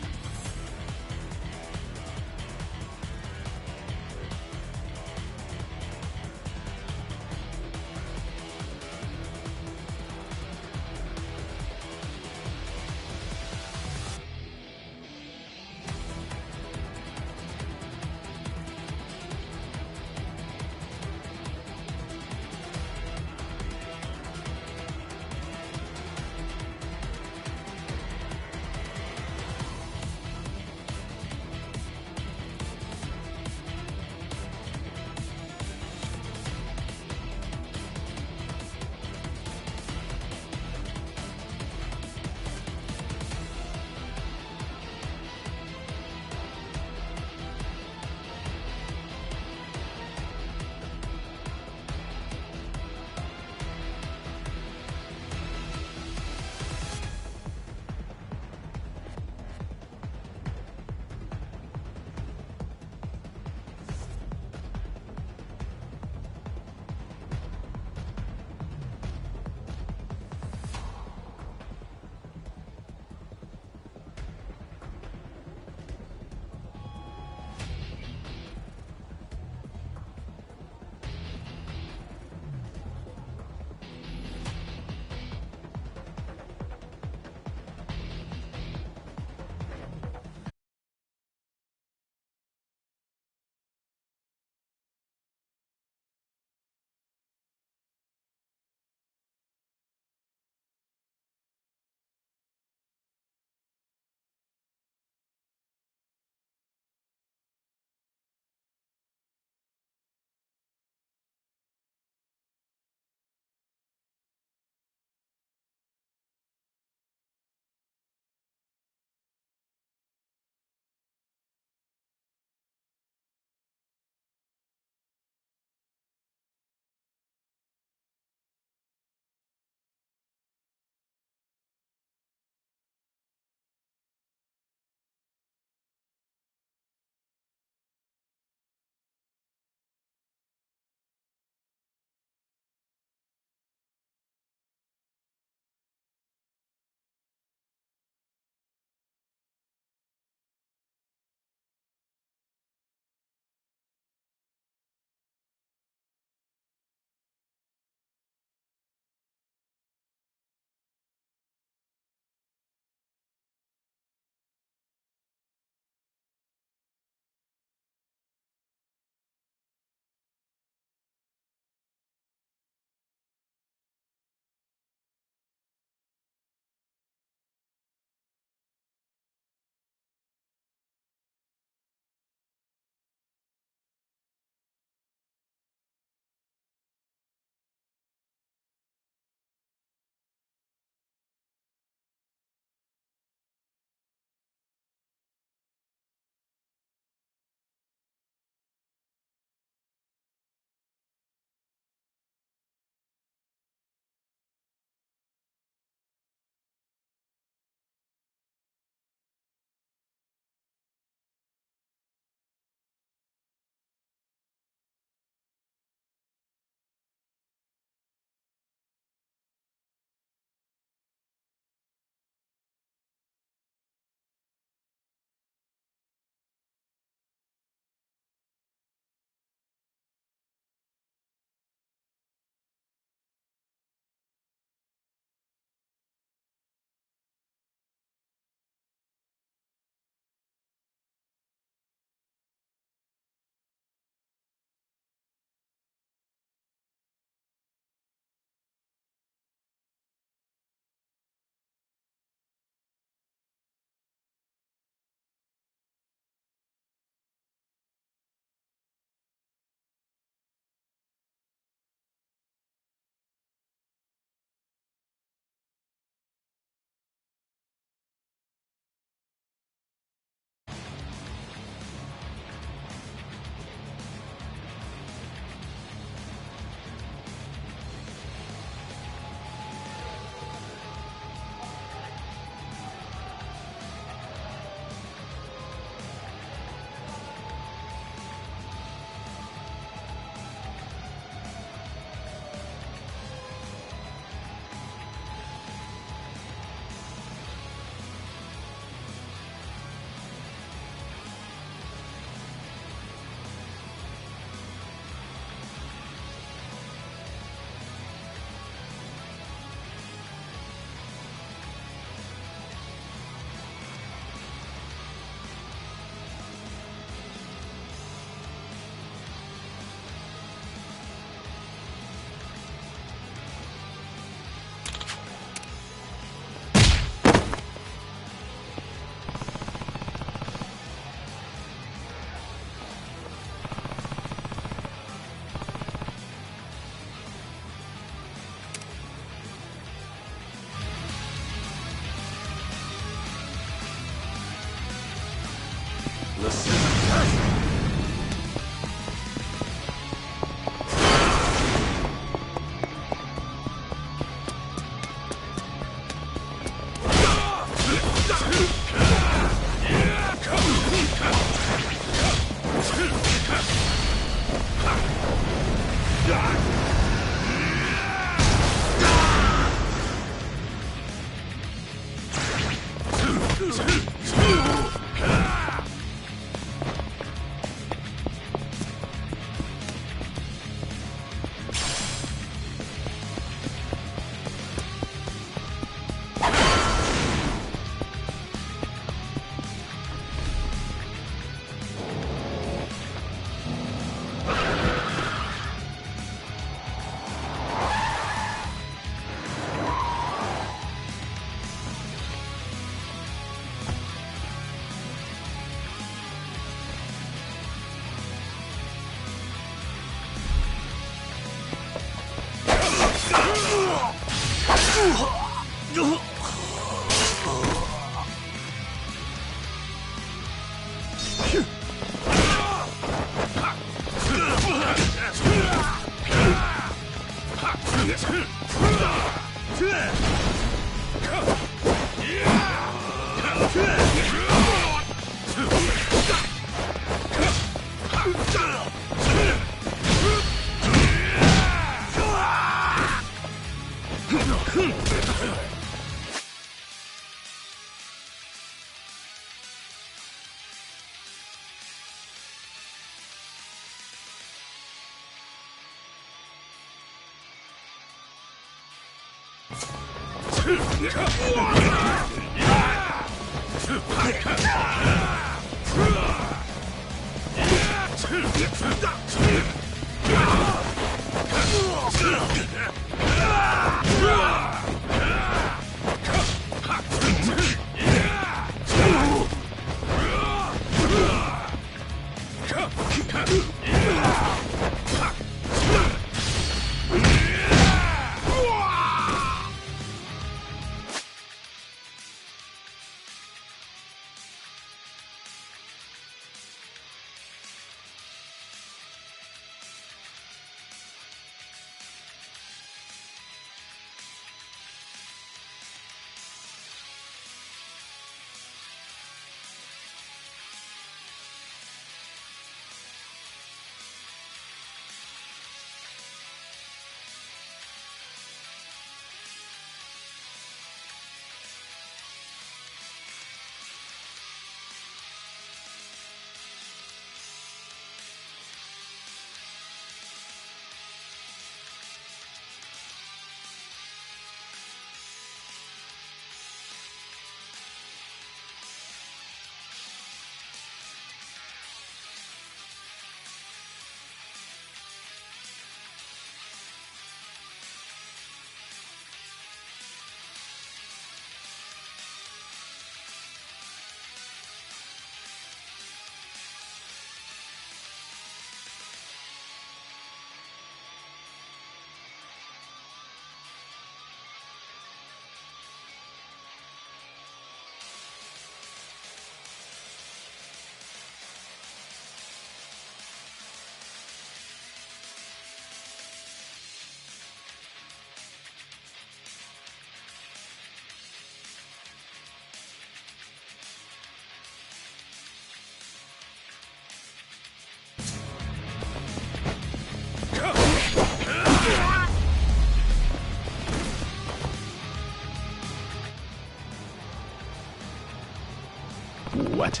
What?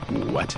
What?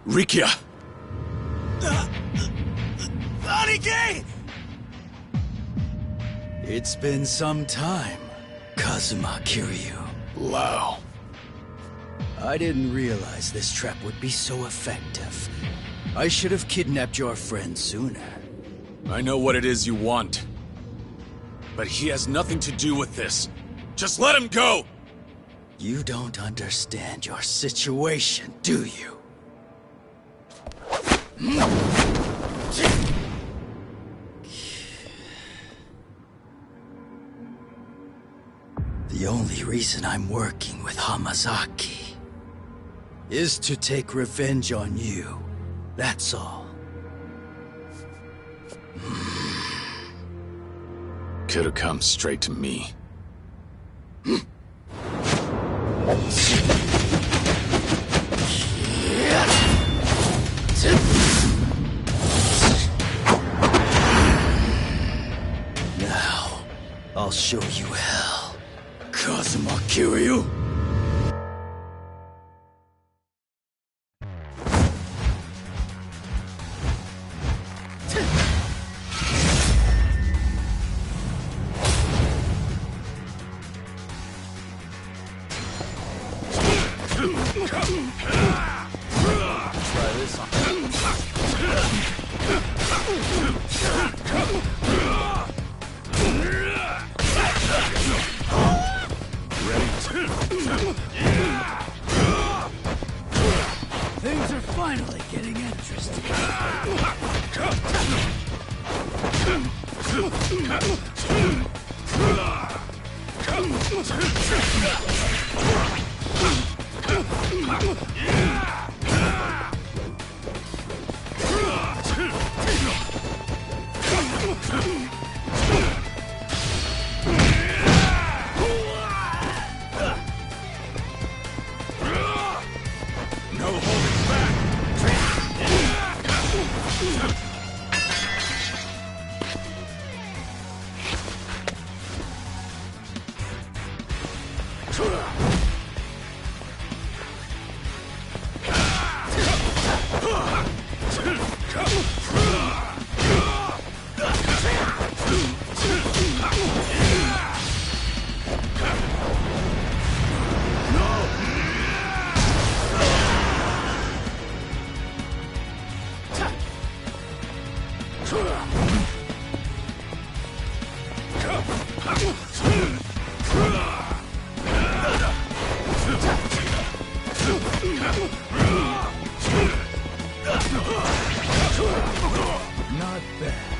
Rikia! Aniki! It's been some time, Kazuma Kiryu. Lao. I didn't realize this trap would be so effective. I should have kidnapped your friend sooner. I know what it is you want. But he has nothing to do with this. Just let him go! You don't understand your situation, do you? The only reason I'm working with Hamazaki is to take revenge on you. That's all. Could have come straight to me. Now, I'll show you hell. Kazuma Kiryu! Try this on. Things are finally getting interesting. No holding back! Not bad.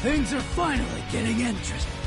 Things are finally getting interesting.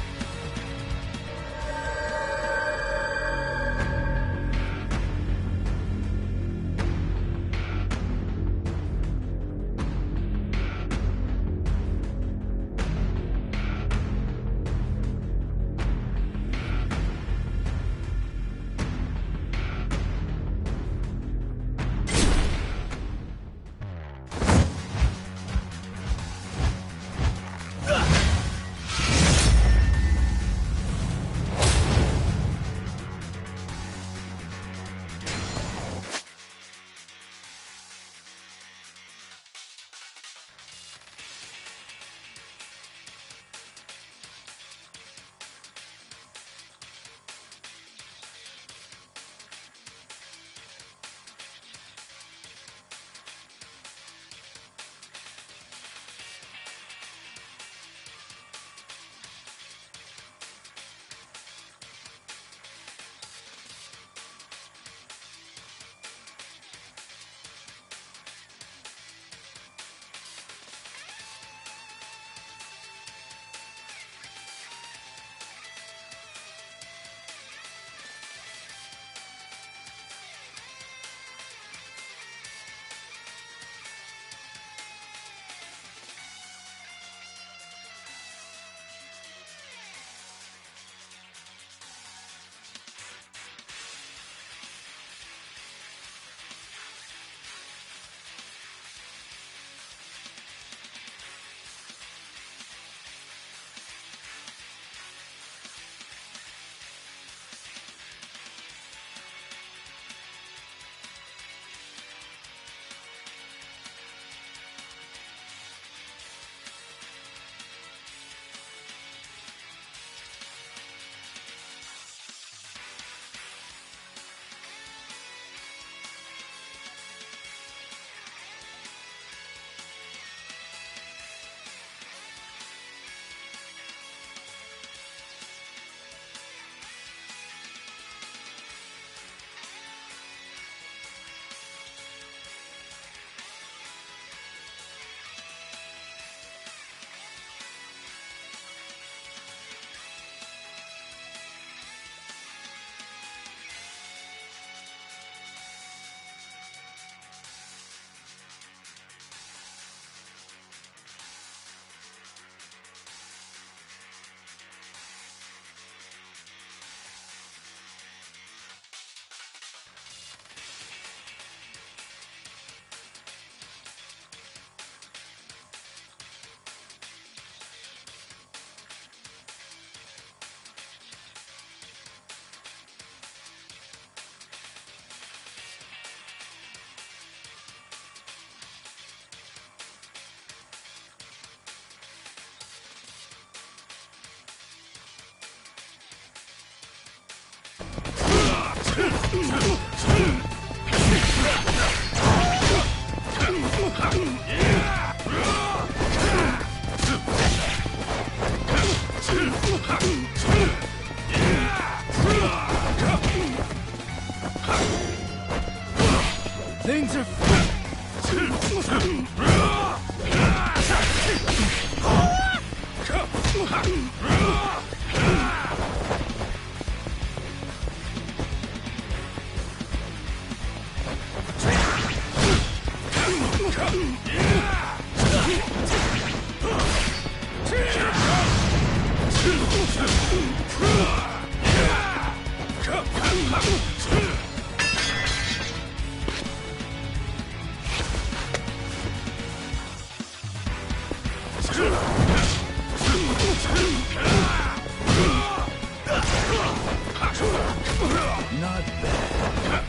Things are... Not bad.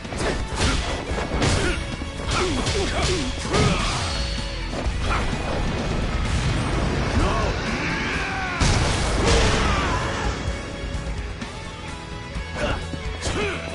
No!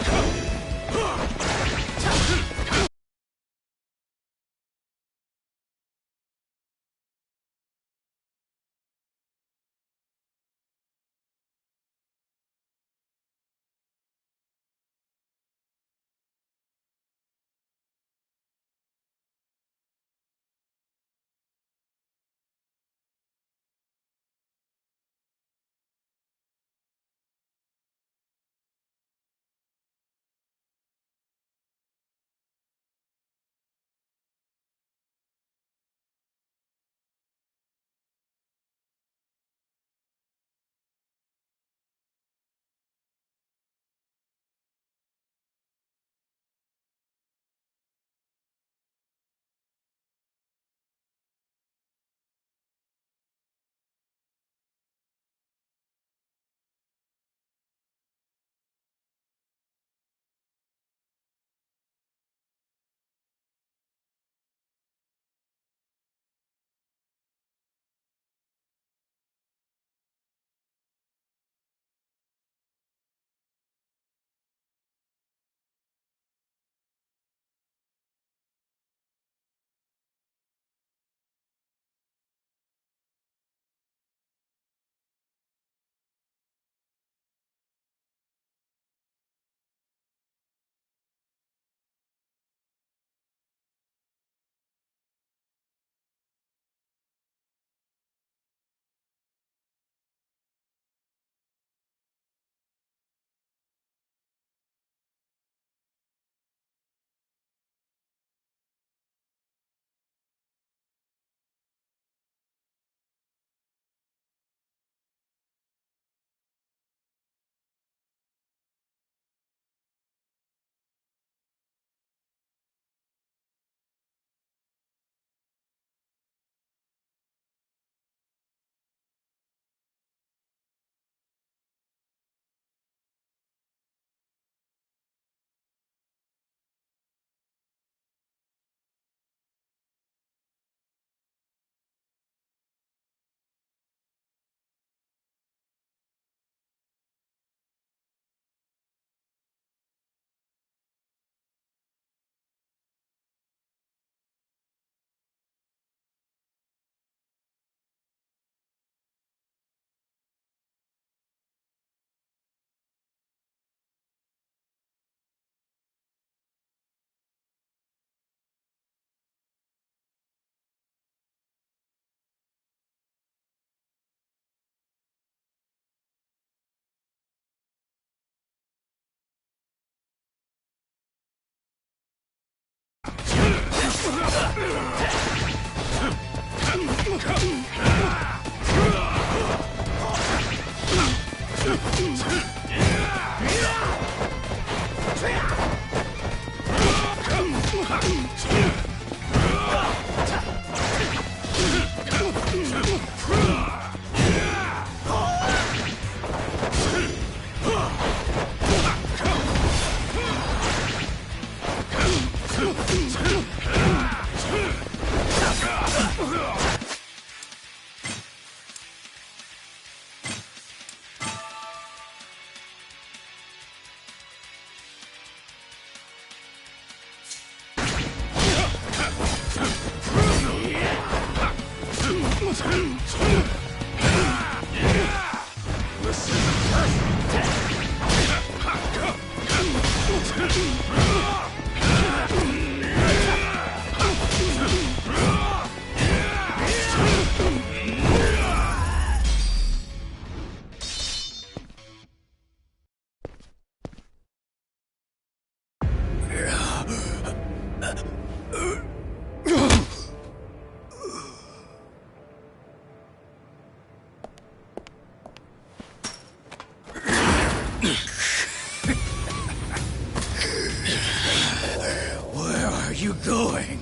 Where are you going?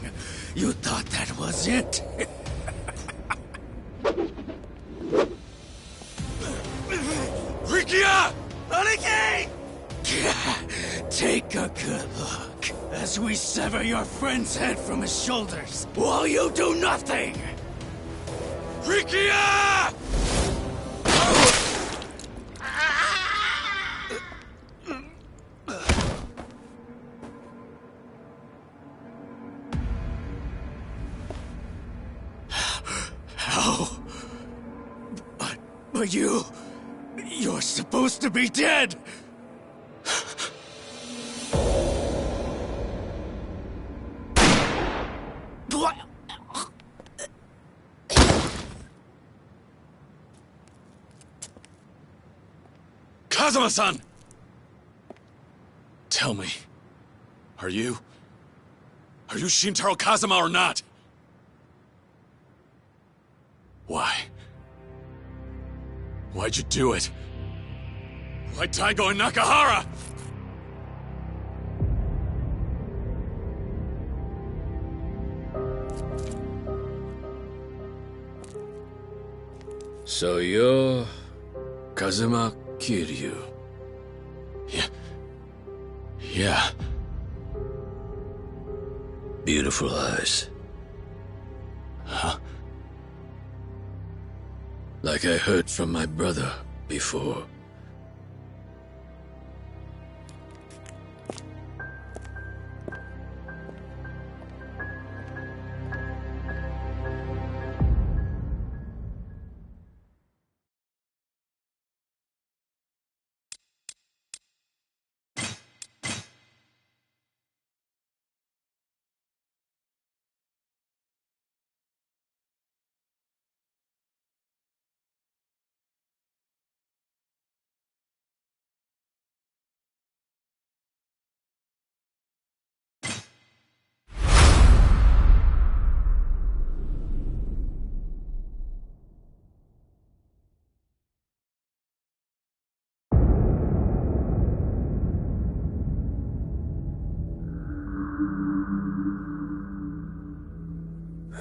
You thought that was it? Rikia! Aniki! Take a good look as we sever your friend's head from his shoulders while you do nothing! Rikia! How? But you're supposed to be dead! What? Kazuma-san! Tell me, are you Shintaro Kazuma or not? Why? Why'd you do it? Why Daigo and Nakahara? So you're Kazuma Kiryu? Yeah. Beautiful eyes. Huh? Like I heard from my brother before.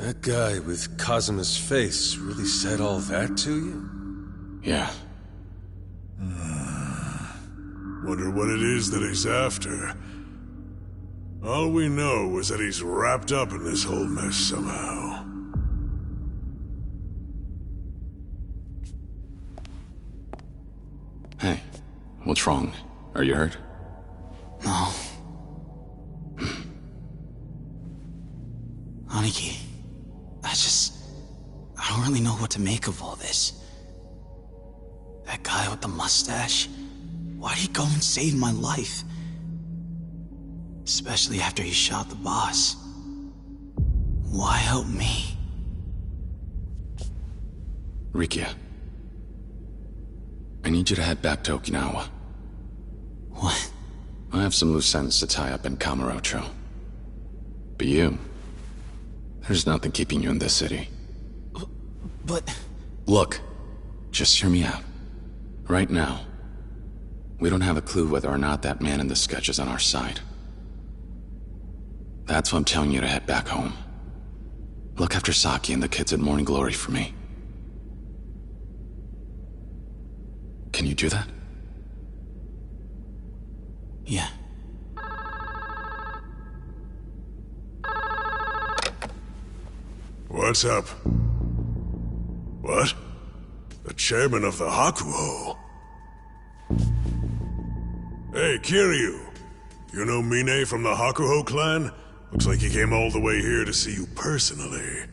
That guy with Kazuma's face really said all that to you? Yeah. Wonder what it is that he's after. All we know is that he's wrapped up in this whole mess somehow. Hey, what's wrong? Are you hurt? No. Aniki, I don't really know what to make of all this. That guy with the mustache, why'd he go and save my life? Especially after he shot the boss. Why help me? Rikia, I need you to head back to Okinawa. What? I have some loose ends to tie up in Kamurocho. But you... there's nothing keeping you in this city. But... Look, just hear me out. Right now, we don't have a clue whether or not that man in the sketch is on our side. That's why I'm telling you to head back home. Look after Saki and the kids at Morning Glory for me. Can you do that? Yeah. What's up? What? The chairman of the Hakuho? Hey, Kiryu! You know Mine from the Hakuho clan? Looks like he came all the way here to see you personally.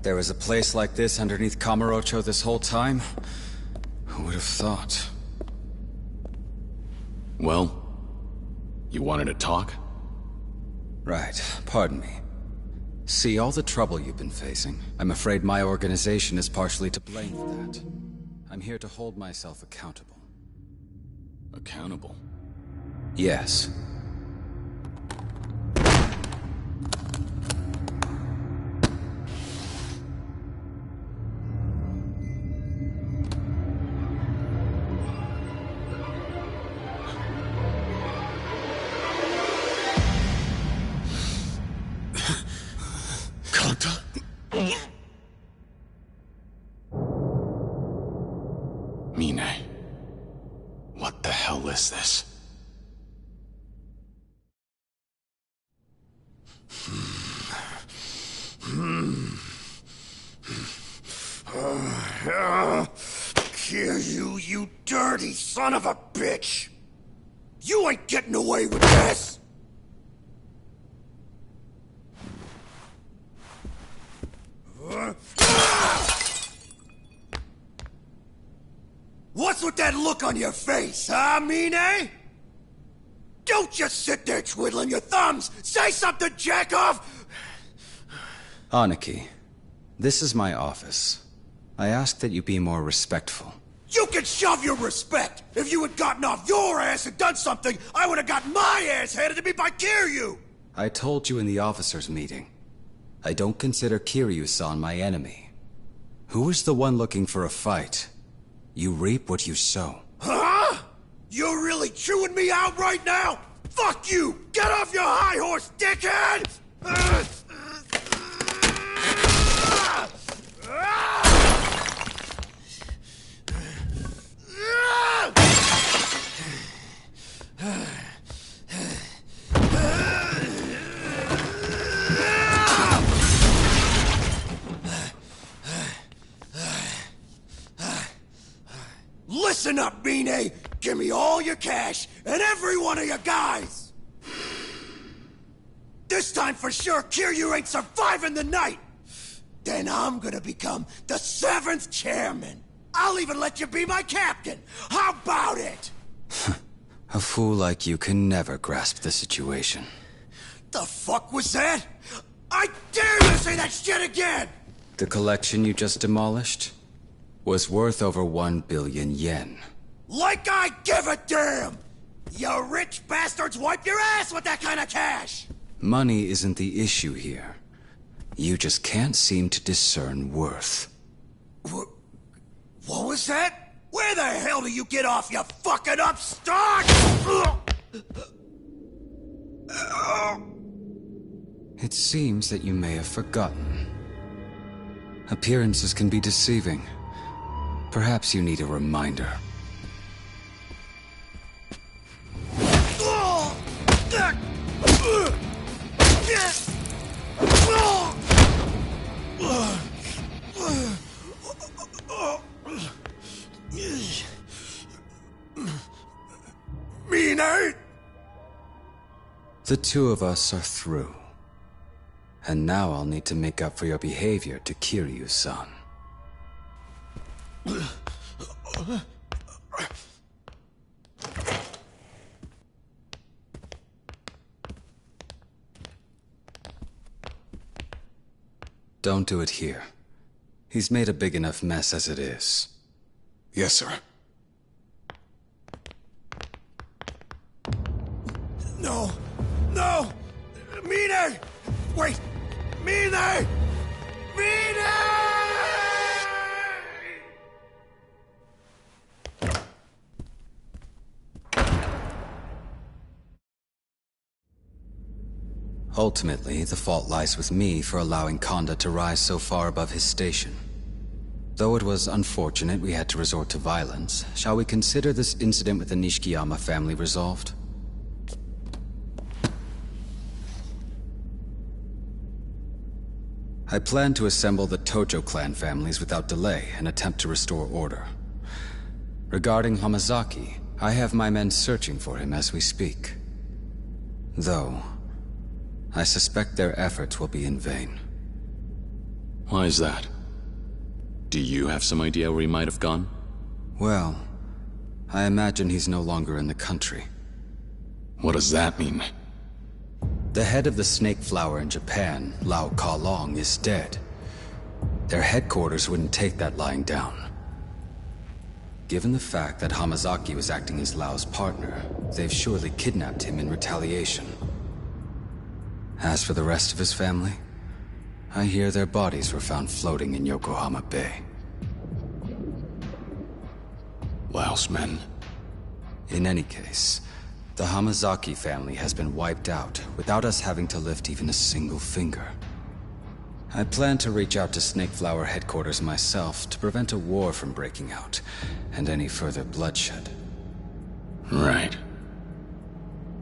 There was a place like this underneath Kamurocho this whole time? Who would have thought? Well, you wanted to talk? Right, pardon me. See, all the trouble you've been facing, I'm afraid my organization is partially to blame for that. I'm here to hold myself accountable. Accountable? Yes. Mine. What the hell is this? Kill you dirty son of a bitch! You ain't getting away with this! What's with that look on your face, huh, Mine? Don't just sit there twiddling your thumbs! Say something, jackoff! Aniki, this is my office. I ask that you be more respectful. You can shove your respect! If you had gotten off your ass and done something, I would have got my ass handed to me by Kiryu! I told you in the officers' meeting. I don't consider Kiryu-san my enemy. Who is the one looking for a fight? You reap what you sow. Huh? You're really chewing me out right now? Fuck you! Get off your high horse, dickhead! Listen up, Mine! Give me all your cash, and every one of your guys! This time for sure, Kiryu ain't surviving the night! Then I'm gonna become the 7th chairman! I'll even let you be my captain! How about it? A fool like you can never grasp the situation. The fuck was that? I dare you to say that shit again! The collection you just demolished was worth over 1 billion yen. Like I give a damn! You rich bastards wipe your ass with that kind of cash! Money isn't the issue here. You just can't seem to discern worth. What was that? Where the hell do you get off, you fucking upstart? It seems that you may have forgotten. Appearances can be deceiving. Perhaps you need a reminder. Mine? The two of us are through. And now I'll need to make up for your behavior to Kiryu-san. Don't do it here. He's made a big enough mess as it is. Yes, sir. No! No! Mine! Wait! Mine! Mine! Ultimately, the fault lies with me for allowing Konda to rise so far above his station. Though it was unfortunate we had to resort to violence, shall we consider this incident with the Nishikiyama family resolved? I plan to assemble the Tojo clan families without delay and attempt to restore order. Regarding Hamazaki, I have my men searching for him as we speak. Though, I suspect their efforts will be in vain. Why is that? Do you have some idea where he might have gone? Well, I imagine he's no longer in the country. What does that mean? The head of the snake flower in Japan, Lao Ka-Long, is dead. Their headquarters wouldn't take that lying down. Given the fact that Hamazaki was acting as Lao's partner, they've surely kidnapped him in retaliation. As for the rest of his family, I hear their bodies were found floating in Yokohama Bay. Lao's men? In any case, the Hamazaki family has been wiped out without us having to lift even a single finger. I plan to reach out to Snakeflower headquarters myself to prevent a war from breaking out and any further bloodshed. Right.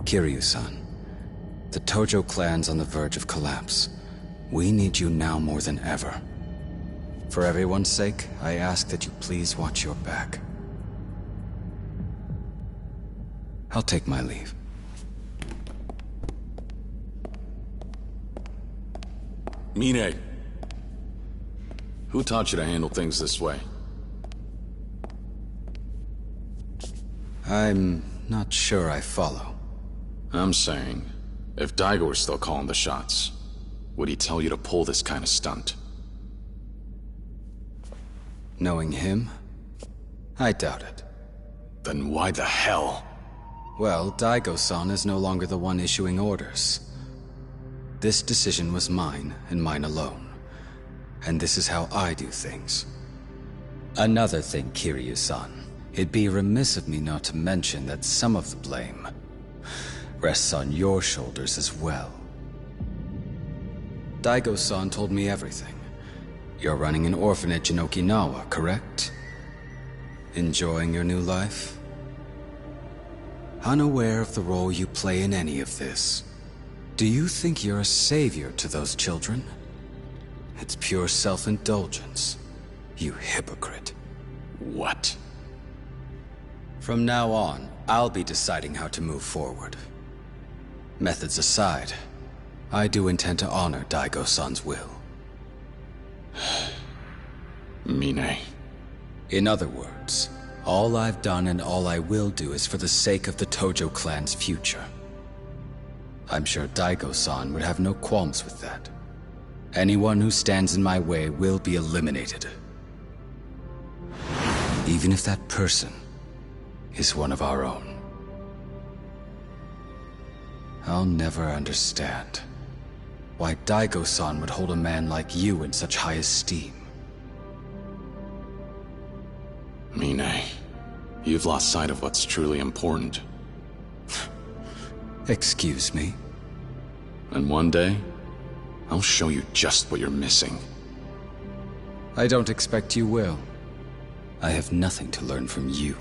Kiryu-san, the Tojo clan's on the verge of collapse. We need you now more than ever. For everyone's sake, I ask that you please watch your back. I'll take my leave. Mine. Who taught you to handle things this way? I'm not sure I follow. I'm saying, if Daigo were still calling the shots, would he tell you to pull this kind of stunt? Knowing him, I doubt it. Then why the hell? Well, Daigo-san is no longer the one issuing orders. This decision was mine, and mine alone. And this is how I do things. Another thing, Kiryu-san. It'd be remiss of me not to mention that some of the blame rests on your shoulders as well. Daigo-san told me everything. You're running an orphanage in Okinawa, correct? Enjoying your new life? Unaware of the role you play in any of this, do you think you're a savior to those children? It's pure self-indulgence, you hypocrite. What? From now on, I'll be deciding how to move forward. Methods aside, I do intend to honor Daigo-san's will. Mine. In other words, all I've done and all I will do is for the sake of the Tojo clan's future. I'm sure Daigo-san would have no qualms with that. Anyone who stands in my way will be eliminated. Even if that person is one of our own. I'll never understand why Daigo-san would hold a man like you in such high esteem. Mine, you've lost sight of what's truly important. Excuse me? And one day, I'll show you just what you're missing. I don't expect you will. I have nothing to learn from you.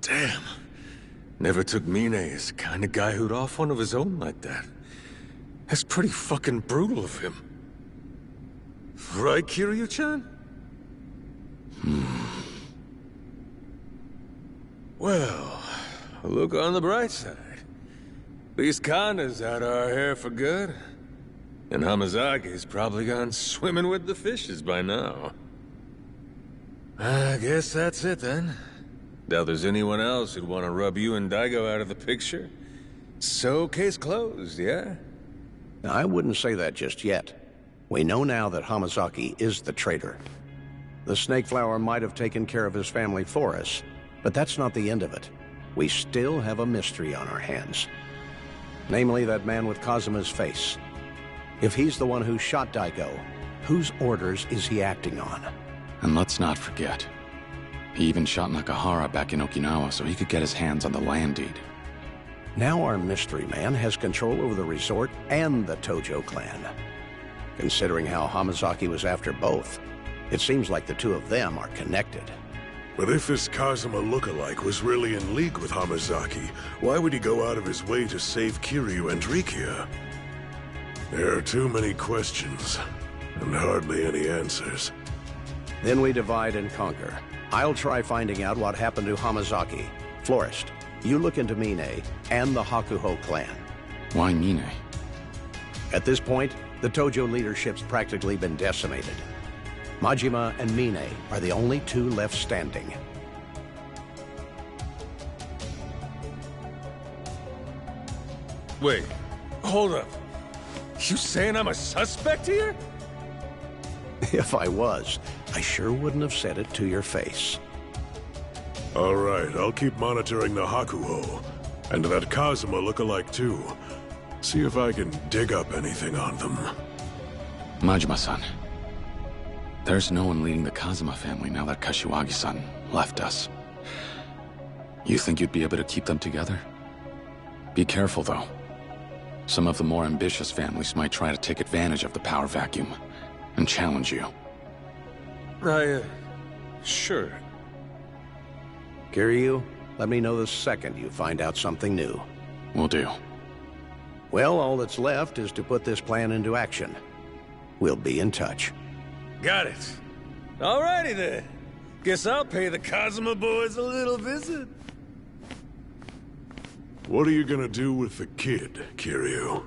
Damn. Never took Mine as the kind of guy who'd off one of his own like that. That's pretty fucking brutal of him. Right, Kiryu-chan? Well, look on the bright side. At least Kanda's out of our hair for good. And Hamazaki's probably gone swimming with the fishes by now. I guess that's it then. Doubt there's anyone else who'd want to rub you and Daigo out of the picture. So, case closed, yeah? I wouldn't say that just yet. We know now that Hamazaki is the traitor. The Snake Flower might have taken care of his family for us, but that's not the end of it. We still have a mystery on our hands. Namely, that man with Kazuma's face. If he's the one who shot Daigo, whose orders is he acting on? And let's not forget, he even shot Nakahara back in Okinawa so he could get his hands on the land deed. Now our mystery man has control over the resort and the Tojo clan. Considering how Hamazaki was after both, it seems like the two of them are connected. But if this Kazuma lookalike was really in league with Hamazaki, why would he go out of his way to save Kiryu and Rikia? There are too many questions, and hardly any answers. Then we divide and conquer. I'll try finding out what happened to Hamazaki. Florist, you look into Mine and the Hakuho clan. Why Mine? At this point, the Tojo leadership's practically been decimated. Majima and Mine are the only two left standing. Wait, hold up. You saying I'm a suspect here? If I was, I sure wouldn't have said it to your face. All right, I'll keep monitoring the Hakuho. And that Kazuma look-alike too. See if I can dig up anything on them. Majima-san. There's no one leading the Kazuma family now that Kashiwagi-san left us. You think you'd be able to keep them together? Be careful, though. Some of the more ambitious families might try to take advantage of the power vacuum and challenge you. Sure. Kiryu, let me know the second you find out something new. Will do. Well, all that's left is to put this plan into action. We'll be in touch. Got it. Alrighty then. Guess I'll pay the Kazuma boys a little visit. What are you gonna do with the kid, Kiryu?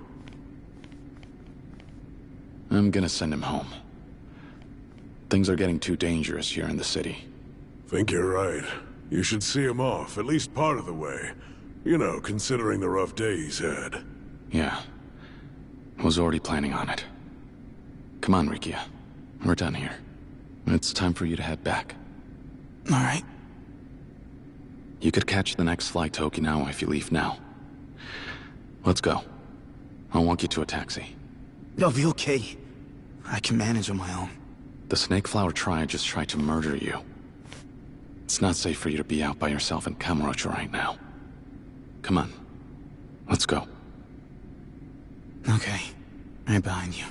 I'm gonna send him home. Things are getting too dangerous here in the city. Think you're right. You should see him off, at least part of the way. You know, considering the rough day he's had. Yeah. Was already planning on it. Come on, Rikia. We're done here. It's time for you to head back. All right. You could catch the next flight to Okinawa if you leave now. Let's go. I'll walk you to a taxi. I'll be okay. I can manage on my own. The Snake Flower Triad just tried to murder you. It's not safe for you to be out by yourself in Kamurocho right now. Come on. Let's go. Okay. Right behind you.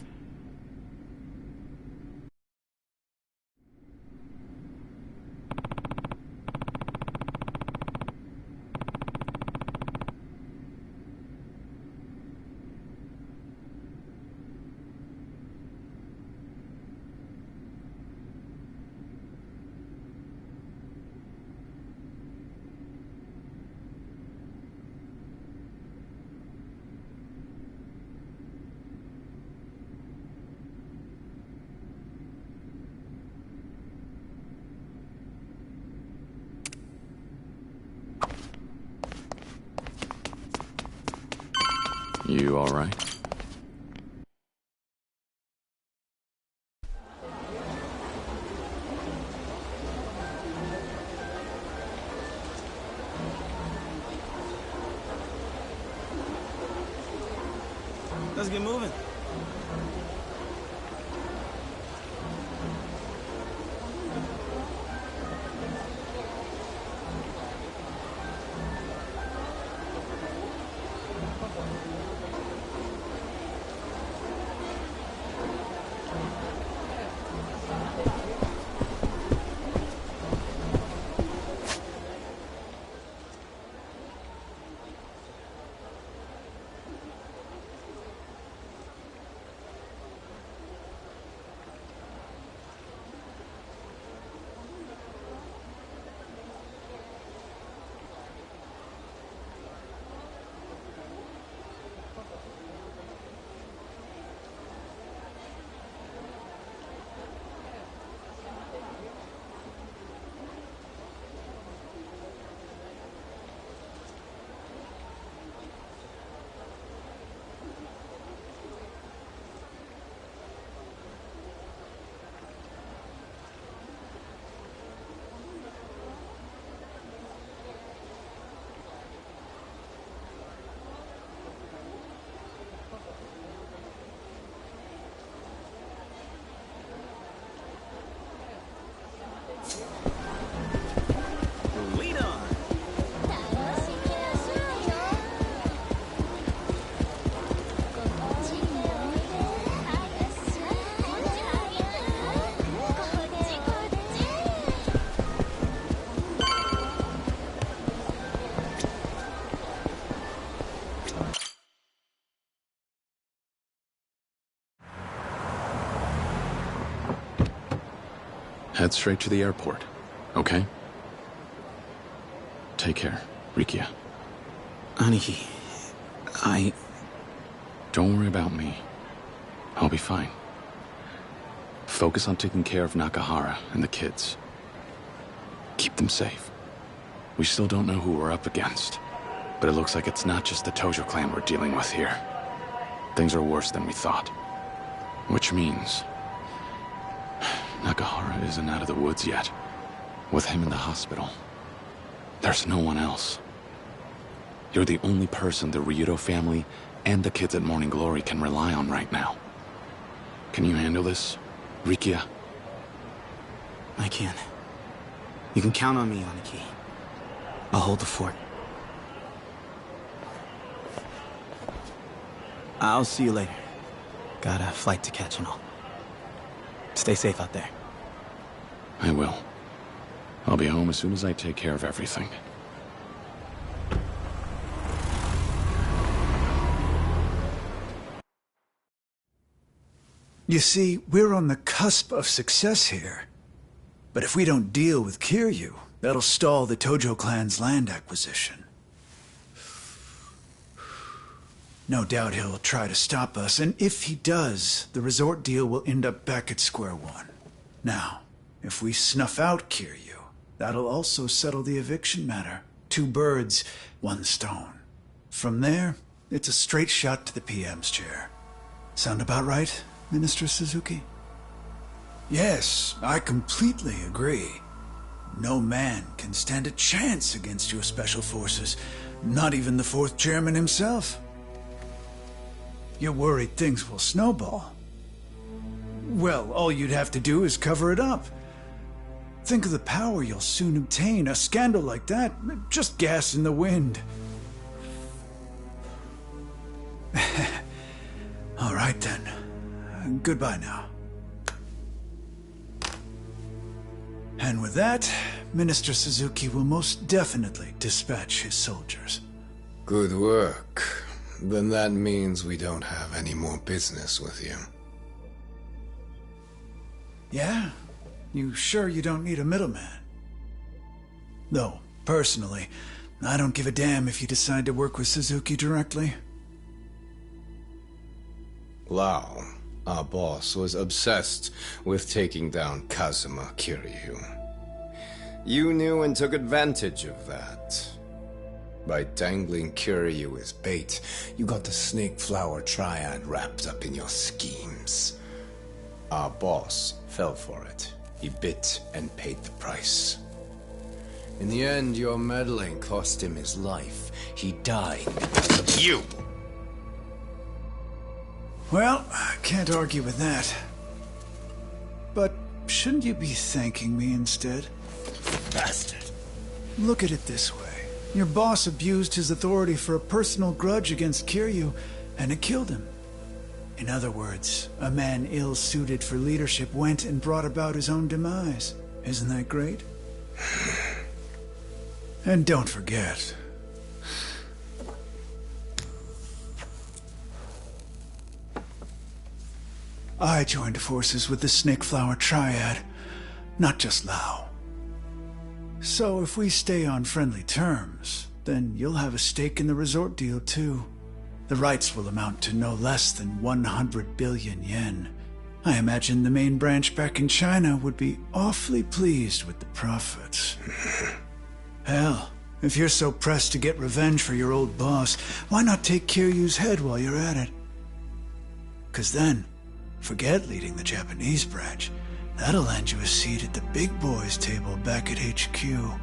You all right? Let's get moving. Head straight to the airport, okay? Take care, Rikia. Aniki, Don't worry about me. I'll be fine. Focus on taking care of Nakahara and the kids. Keep them safe. We still don't know who we're up against, but it looks like it's not just the Tojo clan we're dealing with here. Things are worse than we thought. Which means Nakahara isn't out of the woods yet. With him in the hospital, there's no one else. You're the only person the Ryudo family and the kids at Morning Glory can rely on right now. Can you handle this, Rikia? I can. You can count on me, Aniki. I'll hold the fort. I'll see you later. Got a flight to catch and all. Stay safe out there. I will. I'll be home as soon as I take care of everything. You see, we're on the cusp of success here. But if we don't deal with Kiryu, that'll stall the Tojo clan's land acquisition. No doubt he'll try to stop us, and if he does, the resort deal will end up back at square one. Now, if we snuff out Kiryu, that'll also settle the eviction matter. 2 birds, 1 stone. From there, it's a straight shot to the PM's chair. Sound about right, Minister Suzuki? Yes, I completely agree. No man can stand a chance against your special forces, not even the 4th chairman himself. You're worried things will snowball. Well, all you'd have to do is cover it up. Think of the power you'll soon obtain. A scandal like that, just gas in the wind. All right then. Goodbye now. And with that, Minister Suzuki will most definitely dispatch his soldiers. Good work. Then that means we don't have any more business with you. Yeah? You sure you don't need a middleman? Though, personally, I don't give a damn if you decide to work with Suzuki directly. Lao, our boss, was obsessed with taking down Kazuma Kiryu. You knew and took advantage of that. By dangling Kiryu as bait, you got the Snake Flower Triad wrapped up in your schemes. Our boss fell for it. He bit and paid the price. In the end, your meddling cost him his life. He died because of you! Well, I can't argue with that. But shouldn't you be thanking me instead? Bastard. Look at it this way. Your boss abused his authority for a personal grudge against Kiryu, and it killed him. In other words, a man ill-suited for leadership went and brought about his own demise. Isn't that great? And don't forget, I joined forces with the Snake Flower Triad, not just Lao. So if we stay on friendly terms, then you'll have a stake in the resort deal too. The rights will amount to no less than 100 billion yen. I imagine the main branch back in China would be awfully pleased with the profits. Hell, if you're so pressed to get revenge for your old boss, why not take Kiryu's head while you're at it? 'Cause then, forget leading the Japanese branch. That'll land you a seat at the big boys' table back at HQ.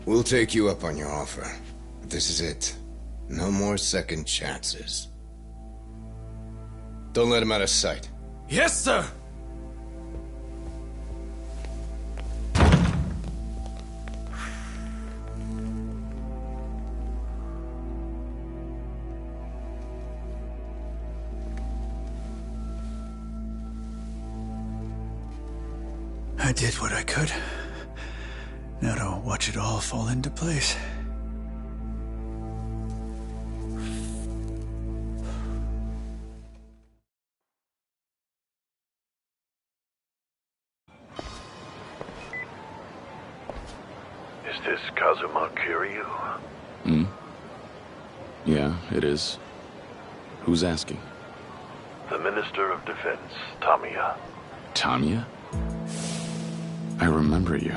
We'll take you up on your offer. This is it. No more second chances. Don't let him out of sight. Yes, sir! I did what I could. Now to watch it all fall into place. Is this Kazuma Kiryu? Hmm? Yeah, it is. Who's asking? The Minister of Defense, Tamiya. Tamiya? I remember you.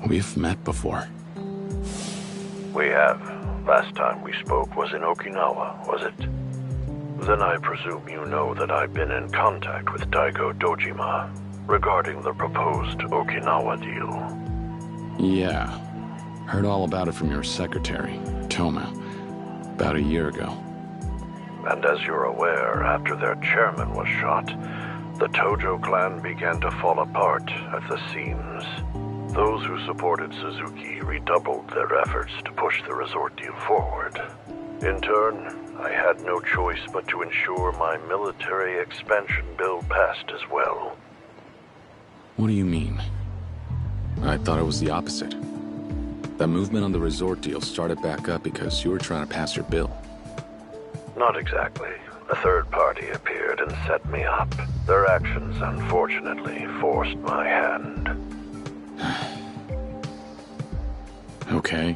We've met before. We have. Last time we spoke was in Okinawa, was it? Then I presume you know that I've been in contact with Daigo Dojima regarding the proposed Okinawa deal. Yeah. Heard all about it from your secretary, Toma, about a year ago. And as you're aware, after their chairman was shot, the Tojo clan began to fall apart at the seams. Those who supported Suzuki redoubled their efforts to push the resort deal forward. In turn, I had no choice but to ensure my military expansion bill passed as well. What do you mean? I thought it was the opposite. That movement on the resort deal started back up because you were trying to pass your bill. Not exactly. A third party appeared and set me up. Their actions, unfortunately, forced my hand. Okay.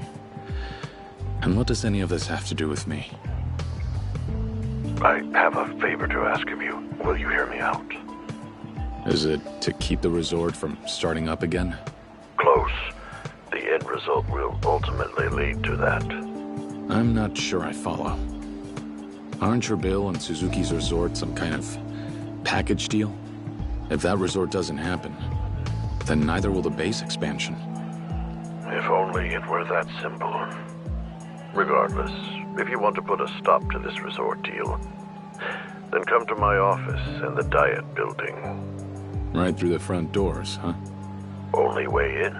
And what does any of this have to do with me? I have a favor to ask of you. Will you hear me out? Is it to keep the resort from starting up again? Close. The end result will ultimately lead to that. I'm not sure I follow. Aren't your bill and Suzuki's resort some kind of package deal? If that resort doesn't happen, then neither will the base expansion. If only it were that simple. Regardless, if you want to put a stop to this resort deal, then come to my office in the Diet Building. Right through the front doors, huh? Only way in.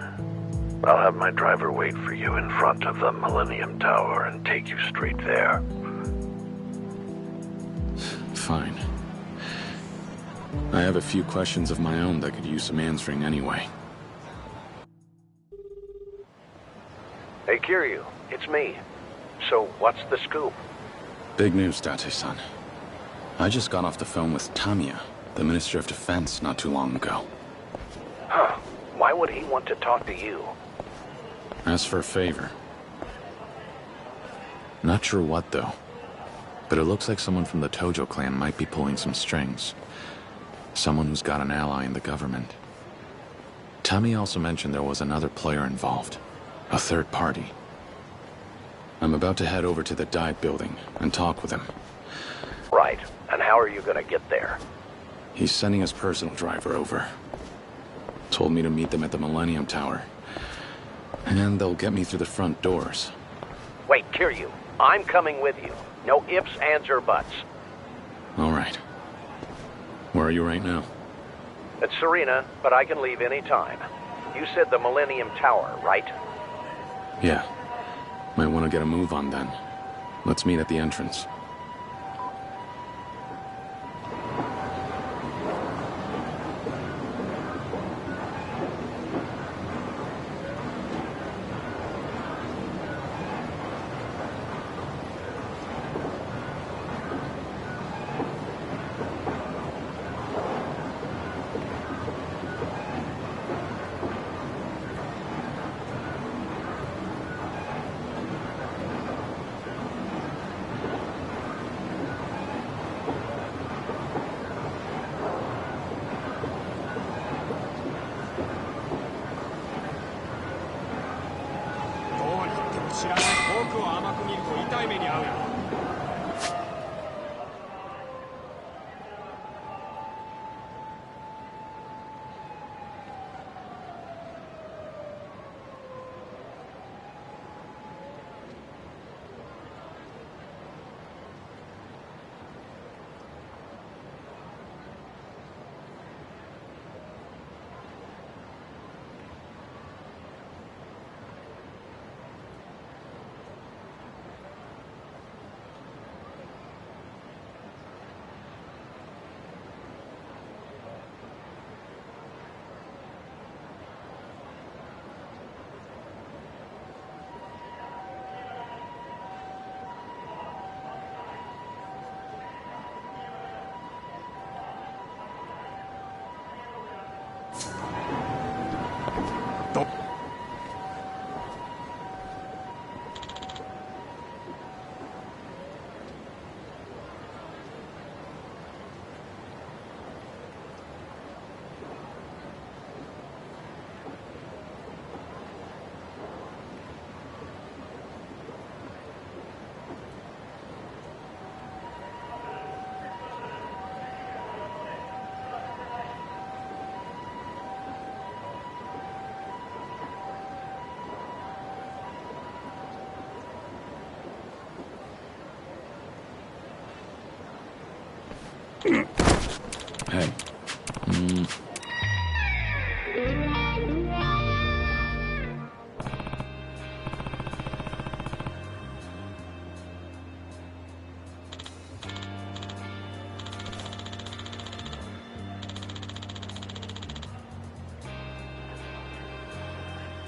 I'll have my driver wait for you in front of the Millennium Tower and take you straight there. Fine. I have a few questions of my own that could use some answering anyway. Hey, Kiryu, it's me. So, what's the scoop? Big news, Date-san. I just got off the phone with Tamiya, the Minister of Defense, not too long ago. Huh. Why would he want to talk to you? Asked for a favor. Not sure what, though. But it looks like someone from the Tojo clan might be pulling some strings. Someone who's got an ally in the government. Tamiya also mentioned there was another player involved. A third party. I'm about to head over to the Diet Building and talk with him. Right. And how are you gonna get there? He's sending his personal driver over. Told me to meet them at the Millennium Tower. And they'll get me through the front doors. Wait, Kiryu, I'm coming with you. No ifs, ands, or buts. All right. Where are you right now? It's Serena, but I can leave any time. You said the Millennium Tower, right? Yeah. Might want to get a move on then. Let's meet at the entrance.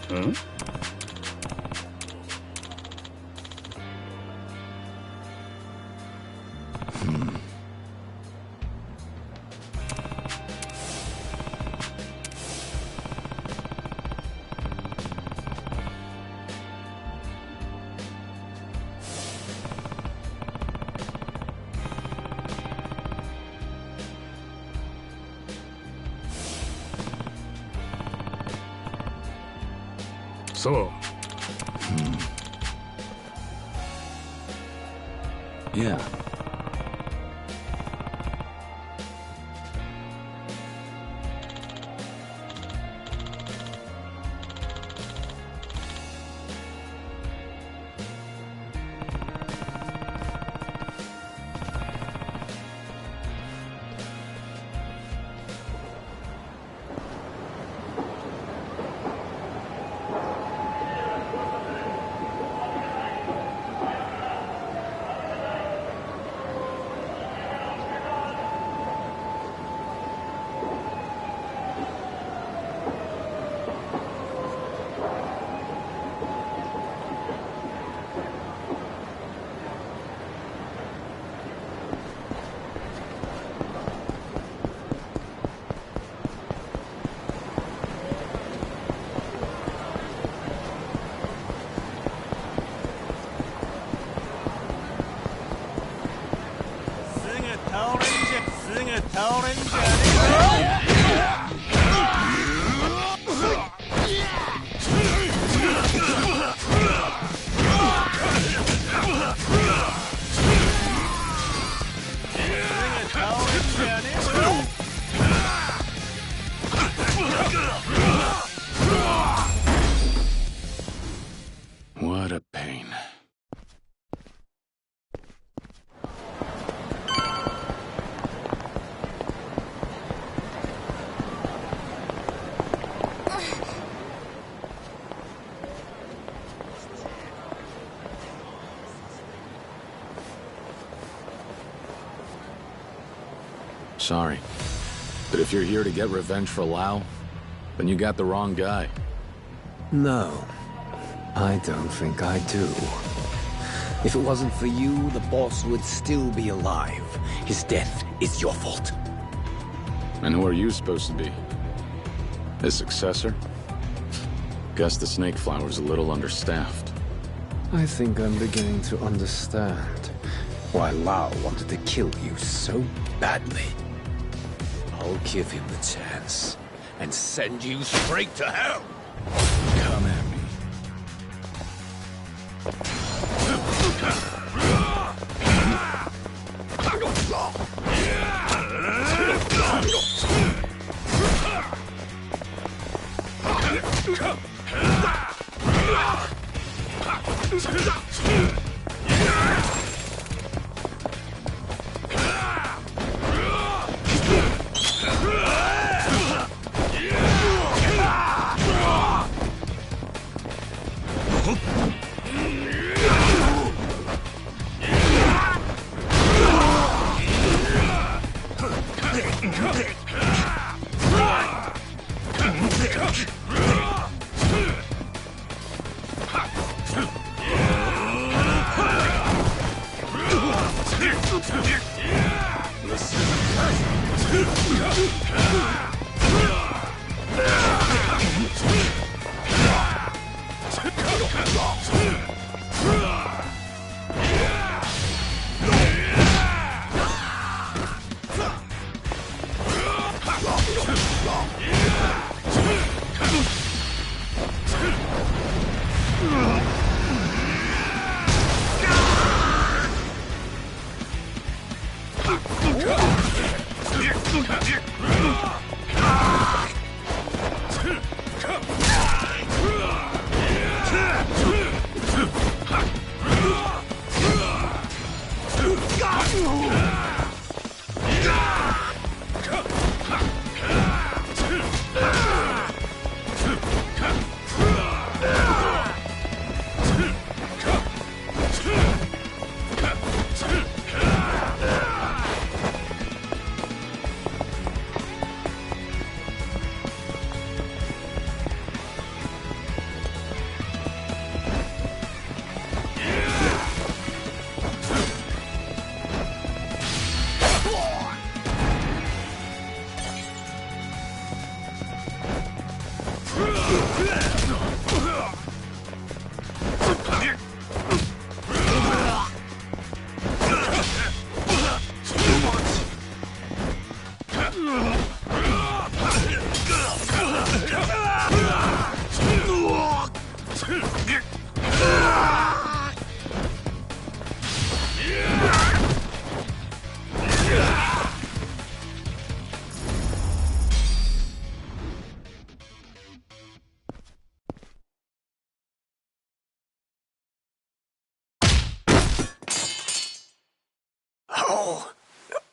Hmm? So, Yeah. What a pain. Sorry, but if you're here to get revenge for Lau, then you got the wrong guy. No, I don't think I do. If it wasn't for you, the boss would still be alive. His death is your fault. And who are you supposed to be? His successor? Guess the Snake Flower's a little understaffed. I think I'm beginning to understand why Lau wanted to kill you so badly. I'll give him the chance and send you straight to hell. Come at me.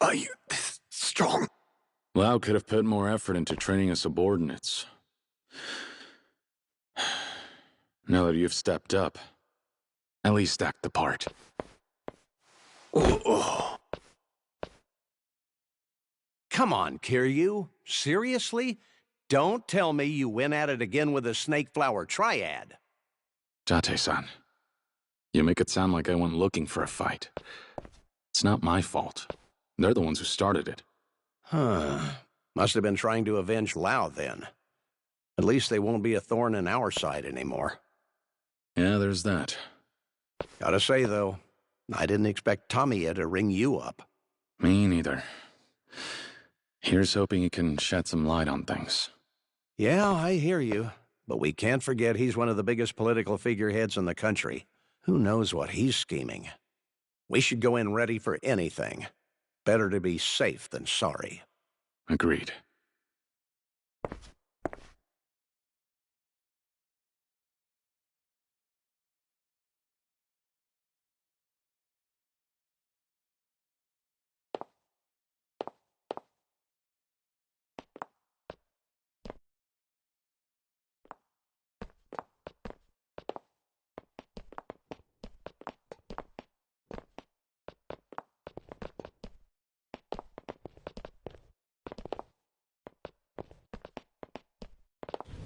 are you this strong? Lau could have put more effort into training his subordinates. Now that you've stepped up, at least act the part. Come on, Kiryu. Seriously? Don't tell me you went at it again with the Snake Flower Triad. Date-san, you make it sound like I went looking for a fight. It's not my fault. They're the ones who started it. Huh. Must have been trying to avenge Lau, then. At least they won't be a thorn in our side anymore. Yeah, there's that. Gotta say, though, I didn't expect Tamiya to ring you up. Me neither. Here's hoping he can shed some light on things. Yeah, I hear you. But we can't forget he's one of the biggest political figureheads in the country. Who knows what he's scheming? We should go in ready for anything. Better to be safe than sorry. Agreed.